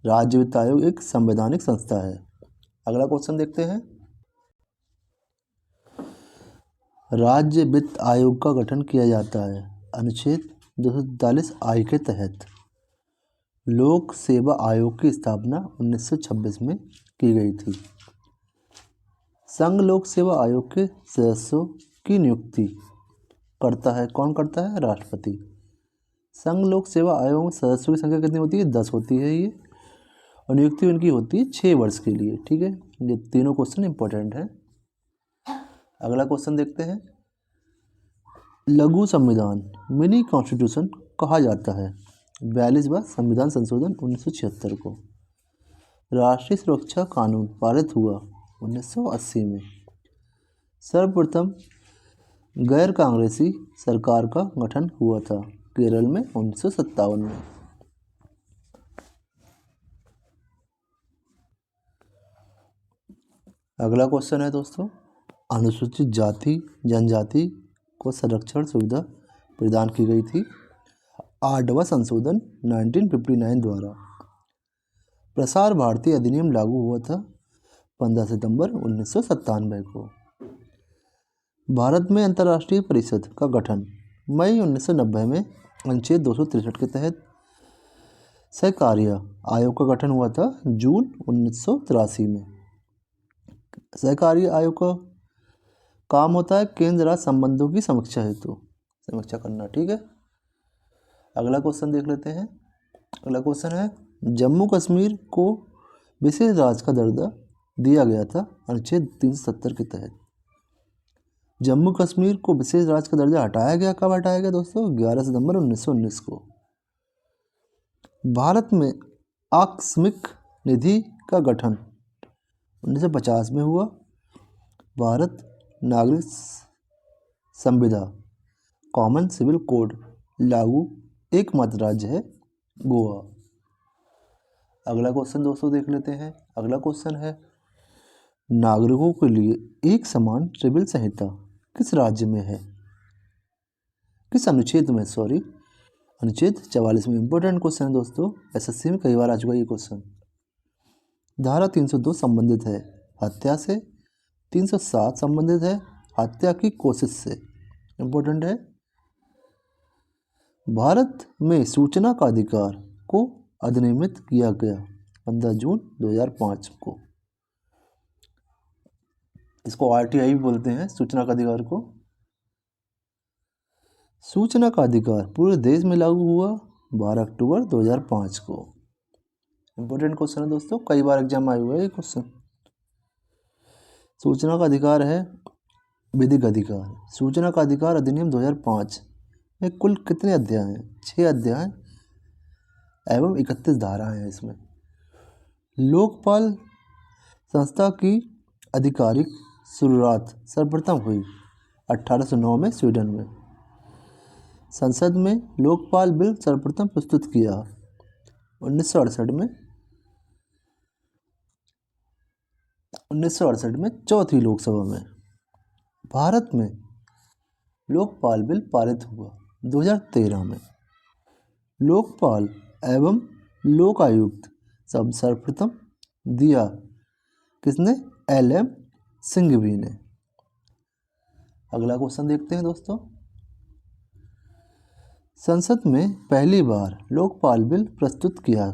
राज्य वित्त आयोग एक संवैधानिक संस्था है। अगला क्वेश्चन देखते हैं। राज्य वित्त आयोग का गठन किया जाता है अनुच्छेद 243 के तहत। लोक सेवा आयोग की स्थापना 1926 में की गई थी। संघ लोक सेवा आयोग के सदस्यों की नियुक्ति करता है, कौन करता है? राष्ट्रपति। संघ लोक सेवा आयोग में सदस्यों की संख्या कितनी होती है? 10 होती है ये, और नियुक्ति उनकी होती है 6 वर्ष के लिए। ठीक है, ये तीनों क्वेश्चन इंपॉर्टेंट है। अगला क्वेश्चन देखते हैं। लघु संविधान मिनी कॉन्स्टिट्यूशन कहा जाता है 42वां संविधान संशोधन 1976 को। राष्ट्रीय सुरक्षा कानून पारित हुआ 1980 में। सर्वप्रथम गैर कांग्रेसी सरकार का गठन हुआ था केरल में 1957 में। अगला क्वेश्चन है दोस्तों, अनुसूचित जाति जनजाति को संरक्षण सुविधा प्रदान की गई थी 8वां संशोधन 1959 द्वारा। प्रसार भारती अधिनियम लागू हुआ था 15 सितंबर 1997 को। भारत में अंतर्राष्ट्रीय परिषद का गठन मई 1990 में अनुच्छेद 263 के तहत। सहकार्य आयोग का गठन हुआ था जून 1983 में। सहकार्य आयोग का काम होता है केंद्र राज्य संबंधों की समीक्षा हेतु समीक्षा करना। ठीक है, अगला क्वेश्चन देख लेते हैं। अगला क्वेश्चन है, जम्मू कश्मीर को विशेष राज्य का दर्जा दिया गया था अनुच्छेद 370 के तहत। जम्मू कश्मीर को विशेष राज्य का दर्जा हटाया गया, कब हटाया गया दोस्तों? 11 सितंबर 1919 को। भारत में आकस्मिक निधि का गठन 1950 में हुआ। भारत नागरिक संविदा कॉमन सिविल कोड लागू एकमात्र राज्य है गोवा। अगला क्वेश्चन दोस्तों देख लेते हैं। अगला क्वेश्चन है, नागरिकों के लिए एक समान सिविल संहिता किस राज्य में है, किस अनुच्छेद में, सॉरी, अनुच्छेद 44 में। इंपॉर्टेंट क्वेश्चन है दोस्तों, एसएससी में कई बार आ चुका है ये क्वेश्चन। धारा 302 संबंधित है हत्या से, 307 संबंधित है हत्या की कोशिश से। इंपॉर्टेंट है। भारत में सूचना का अधिकार को अधिनियमित किया गया 15 जून 2005 को। इसको आरटीआई भी बोलते हैं, सूचना का अधिकार को। सूचना का अधिकार पूरे देश में लागू हुआ 12 अक्टूबर 2005 को। इंपॉर्टेंट क्वेश्चन है दोस्तों, कई बार एग्जाम आया हुआ है ये क्वेश्चन। सूचना का अधिकार है विधिक अधिकार। सूचना का अधिकार अधिनियम 2005 में कुल कितने अध्याय हैं? 6 अध्याय एवं 31 धाराएं हैं इसमें। लोकपाल संस्था की आधिकारिक शुरुआत सर्वप्रथम हुई 1809 में स्वीडन में। संसद में लोकपाल बिल सर्वप्रथम प्रस्तुत किया 1968 में। 1968 में चौथी लोकसभा में। भारत में लोकपाल बिल पारित हुआ 2013 में। लोकपाल एवं लोकायुक्त शब्द सर्वप्रथम दिया किसने? LM सिंघवी ने। अगला क्वेश्चन देखते हैं दोस्तों। संसद में पहली बार लोकपाल बिल प्रस्तुत किया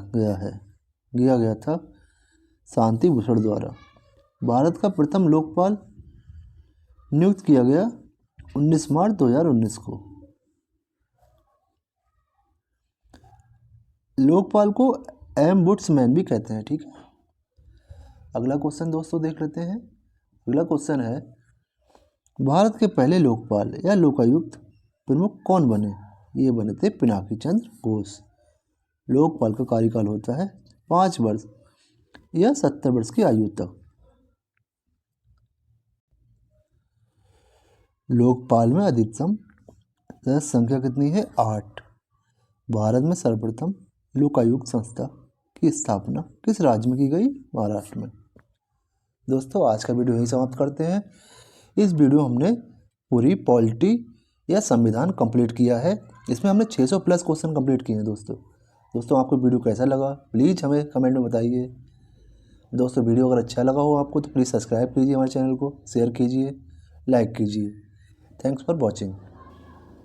गया था शांति भूषण द्वारा। भारत का प्रथम लोकपाल नियुक्त किया गया 19 मार्च 2019 को। लोकपाल को एम्बुड्समैन भी कहते हैं, ठीक है। अगला क्वेश्चन दोस्तों देख लेते हैं। अगला क्वेश्चन है, भारत के पहले लोकपाल या लोकायुक्त प्रमुख कौन बने? ये बने थे पिनाकी चंद्र घोष। लोकपाल का कार्यकाल होता है 5 वर्ष या 70 वर्ष की आयु तक। लोकपाल में अधिकतम सदस्य संख्या कितनी है? 8। भारत में सर्वप्रथम लोकायुक्त संस्था की स्थापना किस राज्य में की गई? महाराष्ट्र में। दोस्तों आज का वीडियो यहीं समाप्त करते हैं। इस वीडियो हमने पूरी पॉलिटी या संविधान कंप्लीट किया है। इसमें हमने 600 प्लस क्वेश्चन कंप्लीट किए हैं दोस्तों आपको वीडियो कैसा लगा प्लीज़ हमें कमेंट में बताइए। दोस्तों वीडियो अगर अच्छा लगा हो आपको तो प्लीज़ सब्सक्राइब कीजिए हमारे चैनल को, शेयर कीजिए, लाइक कीजिए। Thanks for watching.